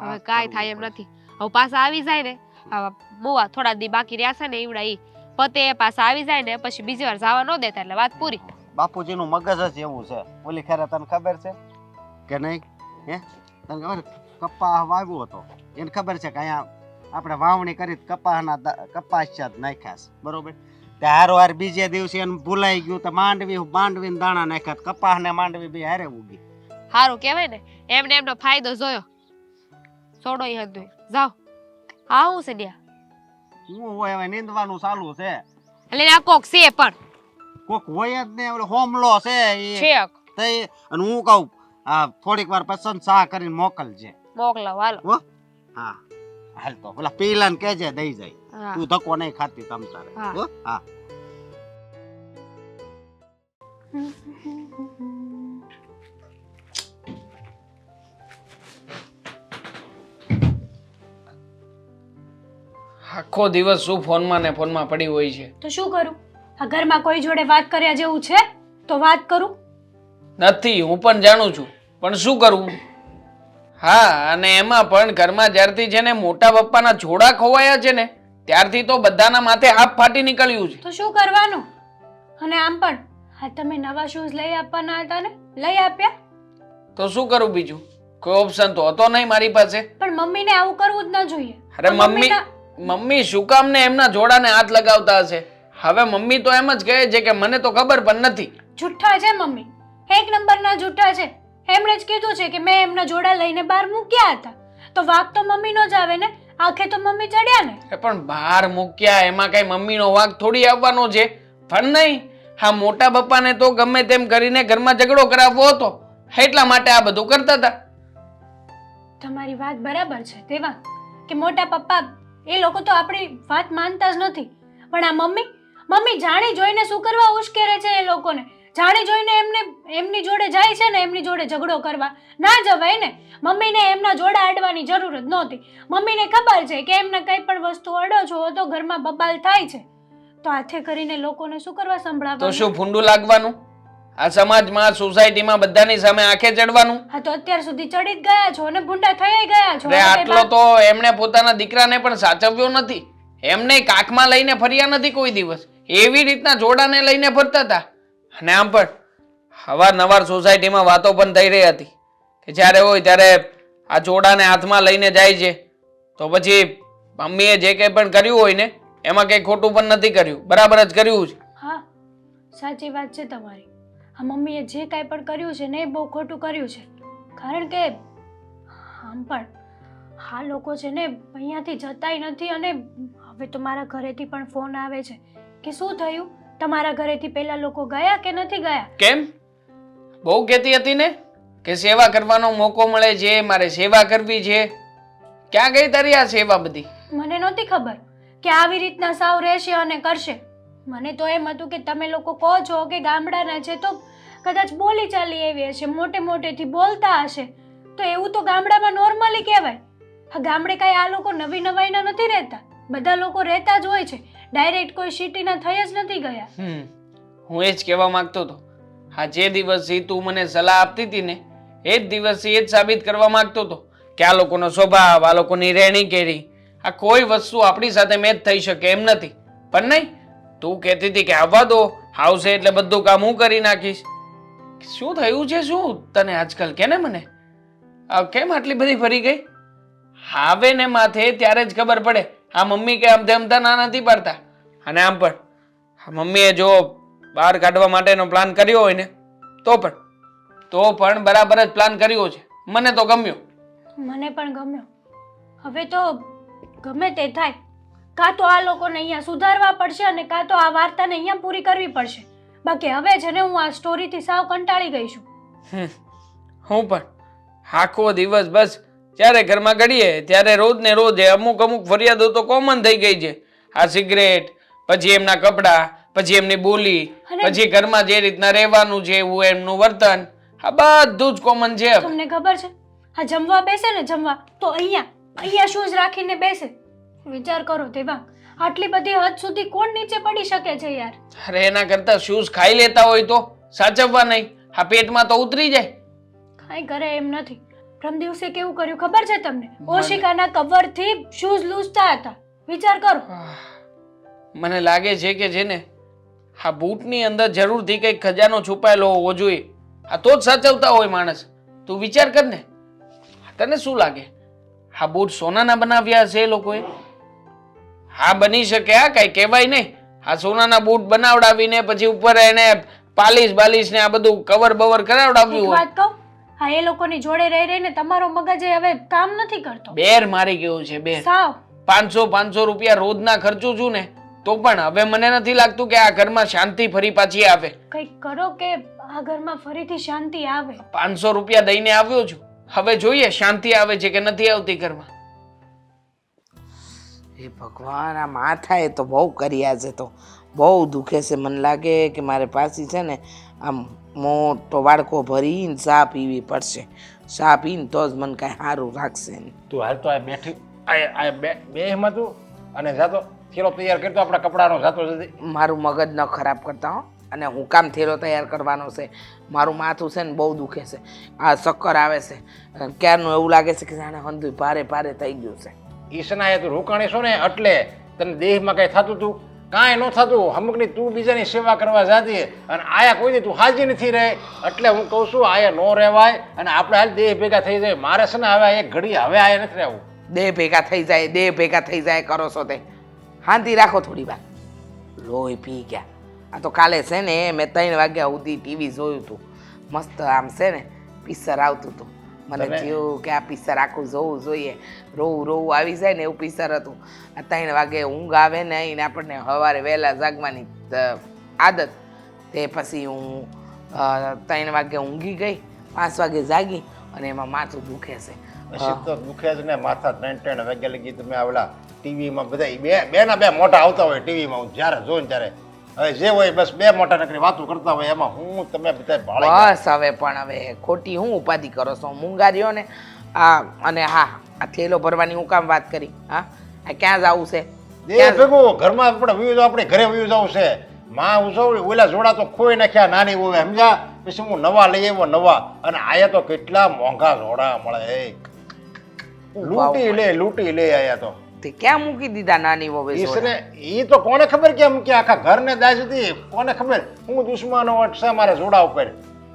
[SPEAKER 6] હવે કાંઈ થાય એમ નથી. હવે પાછા આવી જાય ને, હવે મુવા થોડા દી બાકી રહ્યા છે ને એવડા ઈ પતે પાછા આવી જાય ને પછી બીજી વાર જવા ન દેતા, એટલે વાત પૂરી.
[SPEAKER 4] બાપુજીનું મગજ જ એવું છે. ઓલી ખેરે તને ખબર છે કે નહીં? હે તને ખબર? કપાસ વાવ્યો હતો, એને ખબર છે કે અહીંયા આપણે વાવણી કરી કપાસ જ નાખ્યા છે, બરોબર? તે હારોહાર બીજે દિવસે એને ભૂલાઈ ગયું તો માંડવી દાણા નાખ્યા, કપાસ ને માંડવી બે હારે ઉગી.
[SPEAKER 6] સારું કહેવાય ને, એમને એમનો ફાયદો જોયો. છોડો ઈ હતું, જાઓ. હા હું છે ન્યા
[SPEAKER 4] શું હોય હવે નીંદવાનું ચાલુ છે.
[SPEAKER 6] એટલે આ કોક છે પણ
[SPEAKER 4] કોક હોય જ ને, ઓલો હોમલો છે ઈ.
[SPEAKER 6] છેક
[SPEAKER 4] તઈ અને હું કહું આ થોડીક વાર પસંદ સા કરીને મોકલજે.
[SPEAKER 6] મોકલાવ હાલો.
[SPEAKER 4] હો હા હાલ તો પેલા પીલાને કહેજે દઈ જાય.
[SPEAKER 6] હા.
[SPEAKER 4] તું ધક્કો નહીં ખાતી તમ તારે.
[SPEAKER 6] હા.
[SPEAKER 4] હો હા.
[SPEAKER 2] આખો દિવસ શું ફોનમાં ને ફોનમાં પડી હોય છે.
[SPEAKER 1] તો શું કરું? આ ઘરમાં કોઈ જોડે વાત કર્યા જેવું છે તો વાત કરું.
[SPEAKER 2] નથી, હું પણ જાણું છું, પણ શું કરવું? હા, અને એમાં પણ ઘરમાં જ્યારથી છે ને મોટા પપ્પાના જોડા ખોવાયા છે ને ત્યારથી તો બધાના માથે હાફ ફાટી નીકળ્યું છે.
[SPEAKER 1] તો શું કરવાનું? અને આમ પણ આ તમે નવા શૂઝ લઈ આપવાના હતા ને, લઈ આપ્યા.
[SPEAKER 2] તો શું કરું બીજું? કોઈ ઓપ્શન તો હતો નહીં મારી પાસે.
[SPEAKER 1] પણ મમ્મીને આવું કરવું જ ન જોઈએ.
[SPEAKER 2] અરે મમ્મી શું કામ ને એમના જોડાને હાથ લગાવતા હશે? હવે મમ્મી તો એમ જ કહે છે કે મને તો ખબર પણ નથી.
[SPEAKER 1] જુઠ્ઠા છે મમ્મી, એક નંબરના જુઠ્ઠા છે. એમણે જ કીધું છે કે મેં એમના જોડા લઈને બહાર મૂક્યા હતા, તો વાક તો મમ્મીનો જ આવે ને, આખે તો મમ્મી ચડ્યા ને.
[SPEAKER 2] પણ બહાર મૂક્યા એમાં કઈ મમ્મીનો વાંક થોડી આવવાનો છે. પણ નહીં, હા મોટા પપ્પાને તો ગમે તેમ કરીને ઘરમાં ઝઘડો કરાવવો હતો, એટલા માટે આ બધું કરતા હતા.
[SPEAKER 1] તમારી વાત બરાબર છે તેવા કે મોટા પપ્પા એ લોકો તો આપણી વાત માનતા જ નથી, પણ આ મમ્મી જાણી જોઈને શું કરવા ઉશ્કેરે છે એ લોકોને. જાણી જોઈને એમની જોડે જાય છે ને, એમની જોડે ઝઘડો કરવા ના જવાય ને. મમ્મીને એમના જોડા અડવાની જરૂર જ નહોતી. મમ્મીને ખબર છે કે એમને કઈ પણ વસ્તુ અડો છો તો ઘરમાં બબાલ થાય છે, તો હાથે કરીને લોકોને શું કરવા સંભળાવવાનું?
[SPEAKER 2] તો શું ફૂંડું લાગવાનું? આ સમાજમાં સોસાયટીમાં બધાની સામે આંખે ચડવાનું?
[SPEAKER 1] હા તો અત્યાર સુધી ચડી જ ગયા છો અને ભૂંડા થઈ ગયા છો.
[SPEAKER 2] આટલો તો એમણે પોતાના દીકરાને પણ સાચવ્યો નથી. એમને કાખમાં લઈને ફર્યા નથી કોઈ દિવસ, એવી રીતના જોડાને લઈને ફરતા હતા. અને આમ પણ અવારનવાર સોસાયટીમાં વાતો પણ થઈ રહી હતી કે જ્યારે હોય ત્યારે આ જોડાને હાથમાં લઈને જાય છે, તો પછી મમ્મીએ જે કંઈ પણ કર્યું હોય ને એમાં કંઈ ખોટું પણ નથી કર્યું, બરાબર જ કર્યું છે.
[SPEAKER 1] હા સાચી વાત છે તમારી. આ મમ્મીએ જે કાંઈ પણ કર્યું છે ને એ બહુ ખોટું કર્યું છે, કારણ કે આમ પણ આ લોકો છે ને અહીંયાથી જતાય નથી અને હવે તો મારા ઘરેથી પણ ફોન આવે છે કે શું થયું, તમારા ઘરેથી પેલા લોકો ગયા કે નથી ગયા?
[SPEAKER 2] કેમ? બહુ કહેતી હતી ને કે સેવા કરવાનો મોકો મળે છે, મારે સેવા કરવી છે. ક્યાં ગઈ તારી આ સેવા બધી?
[SPEAKER 1] મને નહોતી ખબર કે આવી રીતના સાવ રહેશે અને કરશે. મને તો એમ હતું કે તમે લોકો કહો છો કે ગામડાના છે તો કદાચ બોલી ચાલી એવી હશે, મોટે મોટેથી બોલતા હશે, તો એવું તો ગામડામાં નોર્મલી કહેવાય. આ ગામડે કાંઈ આ લોકો નવી નવાઈના નથી રહેતા, બધા લોકો રહેતા જ હોય છે, ડાયરેક્ટ કોઈ સિટીના થઈ જ નથી ગયા.
[SPEAKER 2] હું એ જ કહેવા માંગતો હતો. હા, જે દિવસથી તું મને સલાહ આપતી હતી ને એ જ દિવસથી એ જ સાબિત કરવા માંગતો હતો કે આ લોકોનો સ્વભાવ, આ લોકોની રહેણી કેરી, આ કોઈ વસ્તુ આપણી સાથે મેચ થઈ શકે એમ નથી. પણ નહીં, તું કહેતી હતી કે આવવા દો, આવશે એટલે બધું કામ હું કરી નાખીશ. શું થયું છે શું તને આજકાલ? કે ને મને કેમ આટલી બધી ફરી ગઈ? આવે ને માથે ત્યારે જ ખબર પડે. આ મમ્મી કે આમ તેમ ના નથી પાડતા. અને આમ પણ મમ્મીએ જો બહાર કાઢવા માટેનો પ્લાન કર્યો હોય ને તો પણ બરાબર જ પ્લાન કર્યો છે. મને તો ગમ્યો.
[SPEAKER 1] મને પણ ગમ્યો. હવે તો ગમે તે થાય, કાં તો આ લોકોને અહીંયા સુધારવા પડશે અને કાં તો આ વાર્તાને અહીંયા પૂરી કરવી પડશે. બાકી હવે છે ને હું આ સ્ટોરીથી સાવ કંટાળી ગઈ છું.
[SPEAKER 2] હું પણ આખો દિવસ બસ જ્યારે ઘરમાં ઘડીએ ત્યારે રોજ ને રોજ અમુક ફરિયાદો તો કોમન થઈ ગઈ છે. આ સિગરેટ, પછી એમના કપડાં, પછી એમની બોલી, પછી ઘરમાં જે રીતના રહેવાનું છે એવું એમનું વર્તન, આ બધું જ કોમન છે.
[SPEAKER 1] તમને ખબર છે, આ જમવા બેસે ને જમવા તો અહીંયા શૂઝ રાખીને બેસે. વિચાર કરો દેવાંગ, આટલી બધી હદ સુધી કોણ નીચે પડી શકે છે યાર?
[SPEAKER 2] અરે એના કરતા શૂઝ ખાઈ લેતા હોય તો સાચવવા નહીં, આ પેટમાં તો ઉતરી જાય.
[SPEAKER 1] કાંઈ કરે એમ નથી. પ્રમ દિવસે કેવું કર્યું ખબર છે તમને? ઓશિકાના કવરથી શૂઝ લૂછતા હતા. વિચાર કરો.
[SPEAKER 2] મને લાગે છે કે છે ને આ બૂટની અંદર જરૂરથી કંઈક ખજાનો છુપાયેલો હોવો જોઈએ. આ તો જ સાચવતા હોય માણસ. તું વિચાર કર ને, તને શું લાગે આ બૂટ સોનાના બનાવ્યા હશે એ લોકોએ? હા, બની શકે. આ કઈ કહેવાય નહીં. આ સોનાના બૂટ બનાવડાવીને પછી ઉપર એને પાલિશ ને આ બધું કવર બવર કરાવડાવ્યું હોય.
[SPEAKER 1] વાત કહું, હા, એ લોકોની જોડે રહી રહીને તમારો મગજ હવે કામ નથી કરતો.
[SPEAKER 2] બેર મારી ગયું છે બેર.
[SPEAKER 1] સાવ
[SPEAKER 2] 500 રૂપિયા રોજના ખર્ચું છું ને તો પણ હવે મને નથી લાગતું કે આ ઘરમાં શાંતિ ફરી પાછી આવે.
[SPEAKER 1] કંઈક કરો કે આ ઘરમાં ફરીથી શાંતિ આવે.
[SPEAKER 2] 500 રૂપિયા દઈને આવ્યો છું, હવે જોઈએ શાંતિ આવે છે કે નથી આવતી ઘરમાં.
[SPEAKER 7] એ ભગવાન, આ માથાએ તો બહુ કર્યા છે, તો બહુ દુખે છે. મને લાગે કે મારે પાછી છે ને આમ મોટો વાડકો ભરીને ચા પીવી પડશે. ચા પીને તો જ મને કાંઈ સારું રાખશે.
[SPEAKER 5] તું હાલ તો આ બેઠી બેમાં તું અને જાતો થેલો તૈયાર કરતો આપણા કપડાનો જાતો જતી.
[SPEAKER 7] મારું મગજ ન ખરાબ કરતા હો. અને હું કામ થેલો તૈયાર કરવાનો છે? મારું માથું છે ને બહુ દુખે છે, આ ચક્કર આવે છે ક્યારનું. એવું લાગે છે કે જાણે હંધું ભારે ભારે થઈ ગયું છે.
[SPEAKER 5] ઈસનાએ તું રોકાણી છો ને એટલે તને દેહમાં કંઈ થતું તું? કાંઈ ન થતું. અમુકની તું બીજાની સેવા કરવા જાતી અને આયા કોઈ દી તું હાજી નથી રહે. એટલે હું કહું છું આયા ન રહેવાય અને આપણે હાલ દેહ ભેગા થઈ જાય. મારે છે ને હવે એક ઘડી હવે આયા નથી રહેવું.
[SPEAKER 7] દેહ ભેગા થઈ જાય કરો છો તે. શાંતિ રાખો થોડી વાર. લોહી પી ગયા. આ તો કાલે છે ને મેં 3 વાગ્યા સુધી ટીવી જોયું હતું. મસ્ત આમ છે ને પિક્ચર આવતું હતું. મને થયું કે આ પિક્ચર આખું જોવું જોઈએ. રોવું આવી જાય ને એવું પિક્ચર હતું. આ 3 વાગે ઊંઘ આવે ને એને આપણને સવારે વહેલા જાગવાની આદત. તે પછી હું 3 વાગે ઊંઘી ગઈ, 5 વાગે જાગી અને એમાં માથું દુખે છે.
[SPEAKER 5] પછી તો દુખે જ ને માથા. 3 વાગ્યા લગી તમે આવલા ટીવીમાં બધા બેના બે મોટા આવતા હોય ટીવીમાં. હું જ્યારે જોઉં ત્યારે હવે જે હોય બસ બે મોટા નકરી વાતો કરતા હોય એમાં હું તમે બધા ભાળે.
[SPEAKER 7] બસ હવે પણ હવે ખોટી હું ઉપાધિ કરો છો મૂંગારીઓ ને. અને હા, આ થેલો ભરવાની હું કામ વાત કરી? હા, આ ક્યાં જવું છે?
[SPEAKER 5] દેહ ભેગું ઘરમાં આપણે વ્યૂ આપણે ઘરે વ્યૂ જવું છે. માં ઉસવ ઓલા જોડા તો ખોઈ નાખ્યા નાની હોય સમજા. પછી હું નવા લઈ આવ્યો નવા. અને આયા તો કેટલા મોંઘા જોડા મળે. લૂંટી લે આયા તો.
[SPEAKER 7] તે ક્યાં મૂકી દીધા નાની વવે?
[SPEAKER 5] ઈ તો કોને ખબર ક્યાં મૂક્યા? આખા ઘરને દાજ હતી. કોને ખબર? હું દુશ્મનો છે મારા જોડા ઉપર.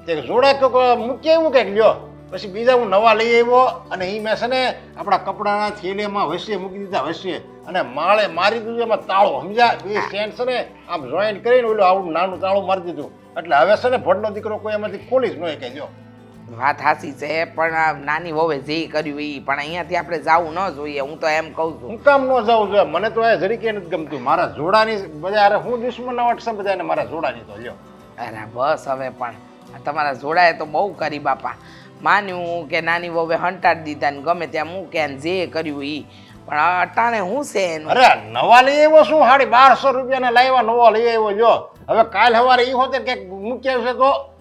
[SPEAKER 5] તે જોડા મૂક્યા એવું કંઈક લ્યો. પછી બીજા હું નવા લઈ આવ્યો અને એ મેં છે ને આપણા કપડાના થેલીમાં વસીએ મૂકી દીધા વસીએ અને માળે મારી દીધું. એમાં તાળો સમજ્યા એ સેન્ટ છે ને આમ જોઈન્ટ કરીને ઓલું આવડું નાનું તાળું મારી દીધું. એટલે હવે છે ને ભડનો દીકરો કોઈ એમાંથી ખોલી જ નહીં કે જો
[SPEAKER 7] વાત હાસી છે પણ આ નાની વહુએ જે કર્યું એ પણ અહીંયાથી આપણે જાવું ન જોઈએ હું તો એમ કહું છું
[SPEAKER 5] હું કામ ન જાઉં છું મને તો એ જરીકે નથી ગમતું મારા જોડાની બધા અરે હું દુશ્મન ના વટશે બધાને મારા જોડાની તો લ્યો
[SPEAKER 7] અરે બસ હવે પણ આ તમારા જોડાએ તો બહુ કરી બાપા માન્યું કે નાની વહુએ હંટાડી દીધા ને ગમે ત્યાં મૂકે ને જે કર્યું એ પણ અટાણે હું છે એનું
[SPEAKER 5] અરે નવા લઈ આવ્યો શું 1250 રૂપિયાના લાવ્યા નવો લઈ આવ્યો લ્યો હવે કાલ સવારે ઈ હોતે કે મૂકી આવશે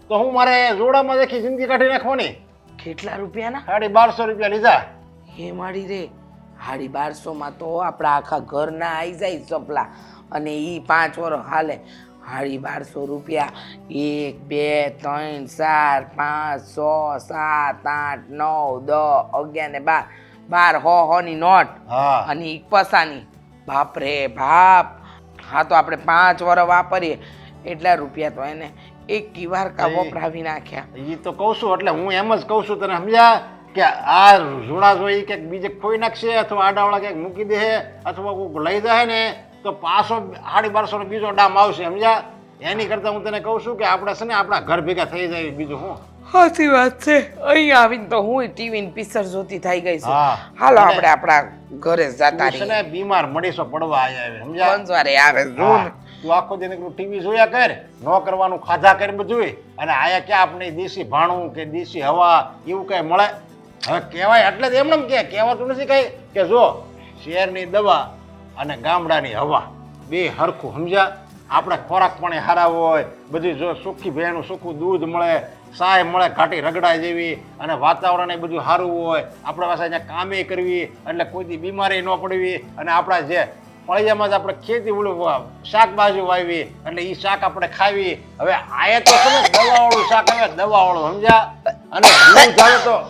[SPEAKER 5] તો હું મારે જોડામાં દેખી જિંદગી કાઢી નાખવાની
[SPEAKER 7] કેટલા રૂપિયાના
[SPEAKER 5] 1250 રૂપિયા લીધા
[SPEAKER 7] હે માડી રે 1250 તો આપણા આખા ઘરના આવી જાય ચપલા અને ઈ 5 વર્ષ હાલે 1250 રૂપિયા 1 2 3 4 5 6 7 8 9 10 11 ને 12 હોની નોટ
[SPEAKER 5] હા
[SPEAKER 7] અને ઈ પસાની બાપ રે બાપ હા તો આપણે 5 વર્ષ વાપરીએ એટલા રૂપિયા તો એને એક વાર કા વપરાવી નાખ્યા
[SPEAKER 5] ઈ તો કહું છું એટલે હું એમ જ કહું છું તને સમજ્યા કે આ જોડા જોઈ કે બીજે ખોઈ નાખશે અથવા આડાવાળા ક્યાંક મૂકી દે અથવા કોઈક લઈ જાય ને તો પાછો 1250 નો બીજો ડામ આવશે સમજ્યા એની કરતા હું તને કહું છું કે આપણે છે ને આપણા ઘર ભેગા થઈ જાય બીજું હું
[SPEAKER 7] સાચી વાત છે અહીં આવીને તો હું ટીવી ને પિક્ચર જોતી થઈ ગઈ છું
[SPEAKER 5] હા.
[SPEAKER 7] હાલો આપણે આપણા ઘરે જતા
[SPEAKER 5] તું છે
[SPEAKER 7] રહીએ
[SPEAKER 5] ને બીમાર મડીસો પડવા આવ્યા સમજ્યા
[SPEAKER 7] પંચવારે આવે જો ને.
[SPEAKER 5] તું આખો દિન એકલું ટીવી જોયા કર ન કરવાનું ખાધા કર બધું અને આયા ક્યાં આપણે દેશી ભાણું કે દેશી હવા એવું કઈ મળે હવે કહેવાય એટલે જ એમને કે કહેવાતું નથી કઈ કે જો શહેરની દવા અને ગામડાની હવા બે હરખું સમજ્યા આપણે ખોરાક પણ સારા હોય બધું જો સુખી ભેણું સુખું દૂધ મળે સાય મળે ઘાટી રગડા જેવી અને વાતાવરણ એ બધું સારું હોય આપણે પાસે અહીંયા કામે કરવી એટલે કોઈથી બીમારી ન પડવી અને આપણા જે ફળિયામાં જ આપણે ખેતી ઓલું શાકભાજી વાવી એટલે એ શાક આપણે ખાવી હવે આયે તો છે ને દવાવાળું શાક આવે દવાવાળું સમજ્યા અને દૂધ આવે તો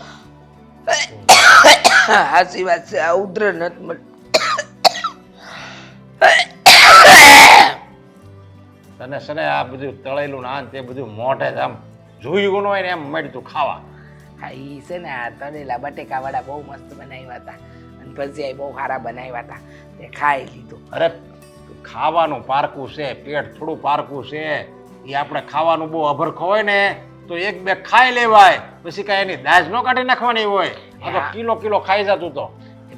[SPEAKER 7] સાચી વાત છે આ ઉધર નથી
[SPEAKER 5] તને છે ને આ બધું તળેલું ના તે બધું મોઢે જ આમ જોયું ન હોય ને એમ મળતું ખાવા
[SPEAKER 7] હા ઈ છે ને આ તળેલા બટેકા વડા બહુ મસ્ત બનાવ્યા હતા અને ભજીયા બહુ સારા બનાવ્યા હતા તે ખાઈ લીધું
[SPEAKER 5] અરે ખાવાનું પારકું છે પેટ થોડું પારકું છે એ આપણે ખાવાનું બહુ અભરખો હોય ને તો એક બે ખાઈ લેવાય પછી કાંઈ એની દાજ ન કાઢી નાખવાની હોય આ તો કિલો કિલો ખાઈ જતું તો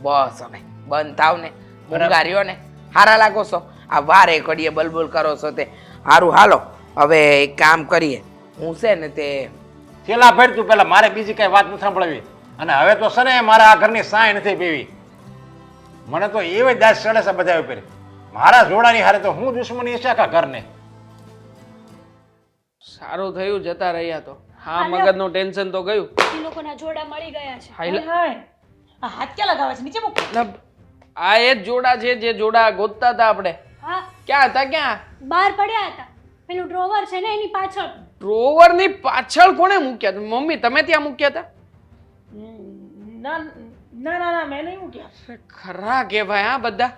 [SPEAKER 7] બસ હવે બંધ થાવ ને મુંગાર્યો ને હારા લાગો છો આ વારે ઘડીએ બલબુલ કરો છો તે સારું હાલો હવે એક કામ કરીએ હું છે ને તે
[SPEAKER 5] થેલા ફેર તું પેલા મારે બીજી કઈ વાત નથી સાંભળવી અને હવે તો છે ને મારે આ ઘરની સાય નથી પીવી મને તો એવી દાજ ચડે છે બધા ઉપર મારા જોડાની હારે તો હું દુશ્મની છે આખા ઘરને
[SPEAKER 2] સારું થયું જતા રહ્યા તો હા મગજનું ટેન્શન તો ગયું
[SPEAKER 1] એ લોકોના જોડા મળી ગયા છે
[SPEAKER 2] હાઈલા
[SPEAKER 3] હાય આ હાથ ક્યાં લગાવે છે નીચે મૂક
[SPEAKER 2] મતલબ આ એ જ જોડા છે જે જોડા ગોતતા હતા આપણે
[SPEAKER 1] હા
[SPEAKER 2] ક્યાં હતા ક્યાં
[SPEAKER 1] બહાર પડ્યા હતા પેલું ડ્રોવર છે ને એની પાછળ
[SPEAKER 2] ડ્રોવરની પાછળ કોણે મૂક્યા હતા? મમ્મી તમે ત્યાં મૂક્યા હતા
[SPEAKER 3] ના ના ના ના મેં નહીં મૂક્યા
[SPEAKER 2] ખરા કહેવાય હા બધા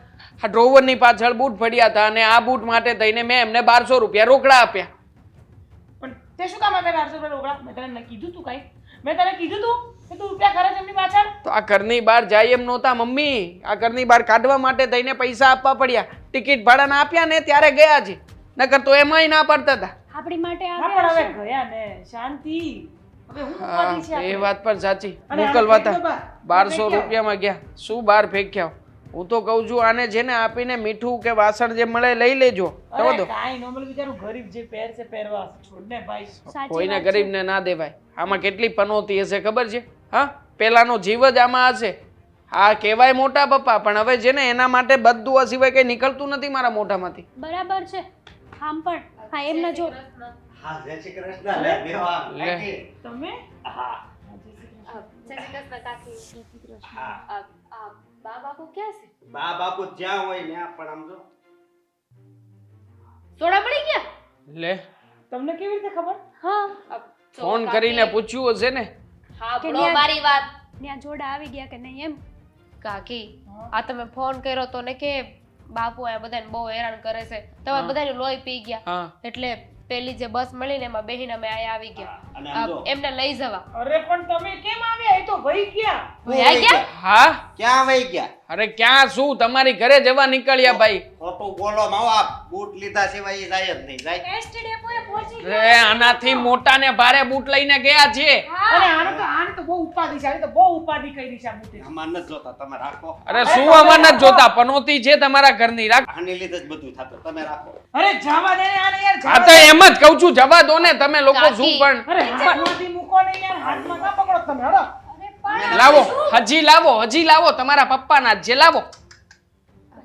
[SPEAKER 2] આ ડ્રોવરની પાછળ બૂટ પડ્યા હતા અને આ બૂટ માટે થઈને મેં એમને 1200 રૂપિયા રોકડા આપ્યા
[SPEAKER 3] પણ તે શું કામ આપે 1200 રૂપિયા રોકડા મેં તને કીધું તું કઈ મેં તને કીધું તું કે તું રૂપિયા ખર્ચ એમની પાછળ
[SPEAKER 2] તો આ ઘરની બહાર જાય એમ નહોતા મમ્મી આ ઘરની બહાર કાઢવા માટે થઈને પૈસા આપવા પડ્યા ટિકિટ ભાડાના આપ્યા ને ત્યારે ગયા છે નકર તો એમાંય ના પડતા હતા
[SPEAKER 1] આપણી માટે
[SPEAKER 3] હા પણ
[SPEAKER 1] આવ્યા
[SPEAKER 3] હવે
[SPEAKER 1] છે.
[SPEAKER 3] ગયા ને શાંતિ હવે હું
[SPEAKER 2] હા
[SPEAKER 3] ઉપાધિ છે
[SPEAKER 2] એ
[SPEAKER 3] આપણે.
[SPEAKER 2] વાત પણ સાચી
[SPEAKER 3] અને
[SPEAKER 2] મોકલવા
[SPEAKER 3] આને
[SPEAKER 2] હતા
[SPEAKER 3] ફેંક્યો બહાર.
[SPEAKER 2] 1200 રૂપિયામાં ગયા શું બહાર ફેંક્યા હું તો કહું છું આને છે ને આપીને મીઠું કે વાસણ જે મળે લઈ લેજો જવા
[SPEAKER 3] અરે
[SPEAKER 2] દો
[SPEAKER 3] કાંઈ નોર્મલ બિચારું ગરીબ જે પહેર છે પહેરવા છોડ ને ભાઈ
[SPEAKER 1] સાચી
[SPEAKER 2] કોઈને
[SPEAKER 1] વાત છે.
[SPEAKER 2] ગરીબને ના દેવાય આમાં કેટલી પનોતી હશે ખબર છે હા પેલાનો જીવ જ આમાં હશે હા કહેવાય મોટા પપ્પા પણ હવે છે ને એના માટે બધું આ સિવાય કઈ નીકળતું નથી મારા મોઢામાંથી
[SPEAKER 1] બરાબર છે આમ પણ હા એમને જો
[SPEAKER 4] હા જય શ્રી કૃષ્ણ લે દેવા
[SPEAKER 2] લે.
[SPEAKER 3] તમે
[SPEAKER 4] હા હા
[SPEAKER 6] બા બાપુ ક્યાં છે
[SPEAKER 4] બા બાપુ જ્યાં હોય ત્યાં પણ આમ જો
[SPEAKER 6] સોડા પડી ગયા
[SPEAKER 2] લે
[SPEAKER 3] તમને કેવી રીતે ખબર
[SPEAKER 1] હા
[SPEAKER 2] ફોન કરીને પૂછ્યું હશે ને
[SPEAKER 6] હા
[SPEAKER 1] કે
[SPEAKER 6] બરો
[SPEAKER 1] ન્યા-
[SPEAKER 6] મારી વાત
[SPEAKER 1] ત્યાં જોડા આવી ગયા કે નહીં એમ
[SPEAKER 6] કાકી આ તમે ફોન કર્યો તો ને કે બાપુ આ બધાને બહુ હેરાન કરે છે તમે બધાને લોહી પી ગયા
[SPEAKER 2] હા
[SPEAKER 6] એટલે પેલી જે બસ મળી ને એમાં બેહીને અમે આયા આવી ગયા
[SPEAKER 4] અને આમ જો
[SPEAKER 6] એમને લઈ જવા.
[SPEAKER 3] અરે પણ તમે કેમ આવ્યા? એ તો વહી ગયા.
[SPEAKER 6] વહી ગયા?
[SPEAKER 2] હા
[SPEAKER 4] ક્યાં વહી ગયા?
[SPEAKER 2] અરે ક્યાં શું તમારી ઘરે જવા નીકળ્યા ભાઈ.
[SPEAKER 4] ખોટું બોલો માવા, બૂટ લીધા સિવાય ઈ જાય જ નહીં. જાય
[SPEAKER 1] એસટી ડેપોએ પહોંચી
[SPEAKER 2] રે આનાથી મોટા ને ભારે બૂટ લઈને ગયા છે.
[SPEAKER 3] અને આને તો બહુ ઉપાધિ છે. આને તો બહુ ઉપાધિ કરી છે આ બુદ્ધિ.
[SPEAKER 4] આમાં નથી જોતા, તમે રાખો.
[SPEAKER 2] અરે શું આમાં નથી જોતા? પનોતી છે તમારા ઘરની, રાખ.
[SPEAKER 4] આની લીધે જ બધું થતું, તમે રાખો.
[SPEAKER 3] અરે જવા દે ને આને યાર.
[SPEAKER 2] હા
[SPEAKER 3] જવા
[SPEAKER 2] તો
[SPEAKER 3] દે.
[SPEAKER 2] એમ જ કહું છું, જવા દો ને તમે લોકો. શું
[SPEAKER 6] કાકી.
[SPEAKER 2] પણ
[SPEAKER 3] અરે હાથમાંથી મૂકો ને યાર. હાથમાં ના પકડો તમે. હળો.
[SPEAKER 1] અરે પણ
[SPEAKER 2] લાવો, હજી લાવો તમારા પપ્પાના જ છે, લાવો.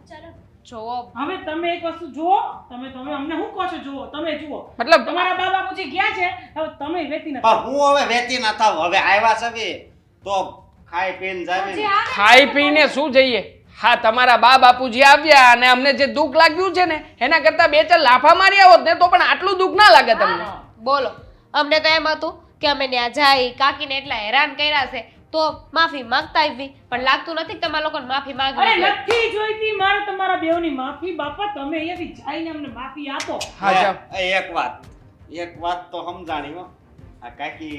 [SPEAKER 1] ચાલો
[SPEAKER 6] જોવો
[SPEAKER 3] હવે તમે એક વસ્તુ જુઓ. તમે અમને શું કહો છો? જુઓ, તમે જુઓ.
[SPEAKER 2] મતલબ
[SPEAKER 3] તમારા બા બાપુજી ગયા છે, હવે તમે વેતી નથી.
[SPEAKER 4] પણ હું હવે વેતી ના થાવ. હવે આવ્યા છે તો ખાઈ પીને જાવી.
[SPEAKER 2] ખાઈ પીને શું જઈએ? હા તમારા બા બાપુજી આવ્યા અને અમને જે દુઃખ લાગ્યું છે ને એના કરતા બે ચાર લાફા માર્યા હોત ને તો પણ આટલું દુઃખ ના લાગે તમને.
[SPEAKER 6] બોલો. અમને તો એમ હતું કે અમે ત્યાં જાય કાકીને એટલા હેરાન કર્યા છે તો માફી માંગતા આવી, પણ લાગતું નથી કે તમારા લોકોને માફી
[SPEAKER 3] અરે
[SPEAKER 6] માંગવી જોઈએ.
[SPEAKER 3] નથી જોઈતી મારે તમારા બેવની માફી. બાપા તમે અહીંયાથી જઈને અમને માફી આપો.
[SPEAKER 2] હા જાઓ.
[SPEAKER 4] એક વાત તો સમજાણી હો. આ કાકી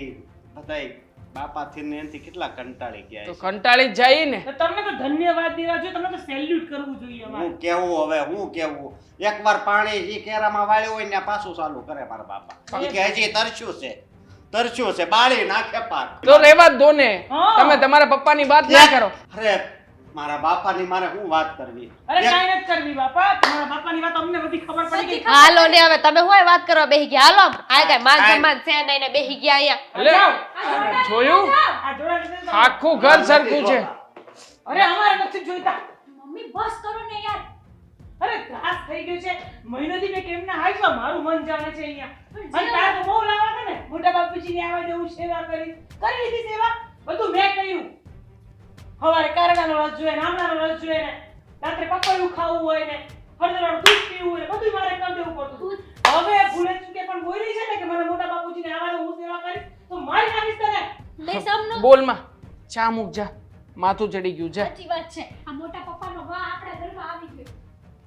[SPEAKER 4] બધાય બાપાથી ને એનથી કેટલા કંટાળી ગયા
[SPEAKER 2] તો
[SPEAKER 4] છે.
[SPEAKER 2] કંટાળી જ જાય ને.
[SPEAKER 3] તો તમને તો ધન્યવાદ દેવા જોઈએ. તમને તો સેલ્યુટ કરવું જોઈએ અમારે.
[SPEAKER 4] હું કેવું હવે, હું કેવું. એકવાર પાણી ઈ કેરામાં વાળ્યું હોય ને પાછું ચાલુ કરે મારા બાપા. ઈ કે હજી તરસ્યું છે બાળી નાખે પાક.
[SPEAKER 2] તો રેવા જ દો ને.
[SPEAKER 3] હા.
[SPEAKER 2] તમે તમારા પપ્પાની વાત ના કરો.
[SPEAKER 4] અરે મારા બાપાની મારે શું વાત કરવી.
[SPEAKER 3] અરે કાંઈ નથી કરવી બાપા. તમારા બાપાની વાત અમને બધી ખબર પડી ગઈ.
[SPEAKER 6] હાલો ને હવે તમે હોય વાત કરવા બેહી ગયા. હાલો આ કઈ માન
[SPEAKER 4] કાંઈ.
[SPEAKER 6] સન્માન છે નહીં ને બેહી ગયા અહીંયા.
[SPEAKER 2] લે,
[SPEAKER 3] જાઓ.
[SPEAKER 2] જોયું?
[SPEAKER 3] આ જોડા લીધે તો-
[SPEAKER 2] આખું ઘર સરખું છે.
[SPEAKER 3] અરે અમારે નથી જોઈતા.
[SPEAKER 1] મમ્મી બસ કરો ને યાર.
[SPEAKER 3] અરે ત્રાસ થઈ ગયો છે. મહિનોથી મેં કેમ ના આવ્યો. મારું મન જાણે છે અહીંયા. અને તારે તો બહુ લાવા હતા ને. મોટા બાપુજીને આવવા દેવું, સેવા કરી લીધી સેવા. બધું મેં કર્યું. સવારે કારેલાનો રસ જોઈએ, આમળાનો રસ જોઈએ ને રાત્રે પકોડું ખાવું હોય ને હળદરવાળું દૂધ પીવું હોય ને બધું મારે કરી દેવું પડતું. હવે ભૂલે ચૂકે પણ બોલી છે ને કે મને મોટા બાપુજીને આવવા દે, હું સેવા કરીશ તો મારી નાખીશ તને.
[SPEAKER 1] નહીં સમનો
[SPEAKER 2] બોલમાં ચા મૂક જા. માથું ચડી ગયું છે.
[SPEAKER 1] સાચી વાત છે. આ મોટા પપ્પાનો વાહ આપણા ઘરમાં આવી ગયો.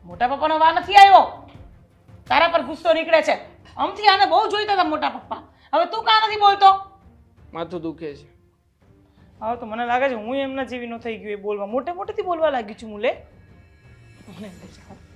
[SPEAKER 3] મોટા પપ્પાનો વા નથી આવ્યો. તારા પર ગુસ્સો નીકળે છે. આમથી આને બહુ જોઈતા હતા મોટા પપ્પા. હવે તું કાં નથી બોલતો?
[SPEAKER 2] માથું દુખે છે.
[SPEAKER 3] હવે તો મને લાગે છે હું એમના જેવી ન થઈ ગયું એ બોલવા. મોટેથી બોલવા લાગી છું મુલે. મને એમ થાય છે.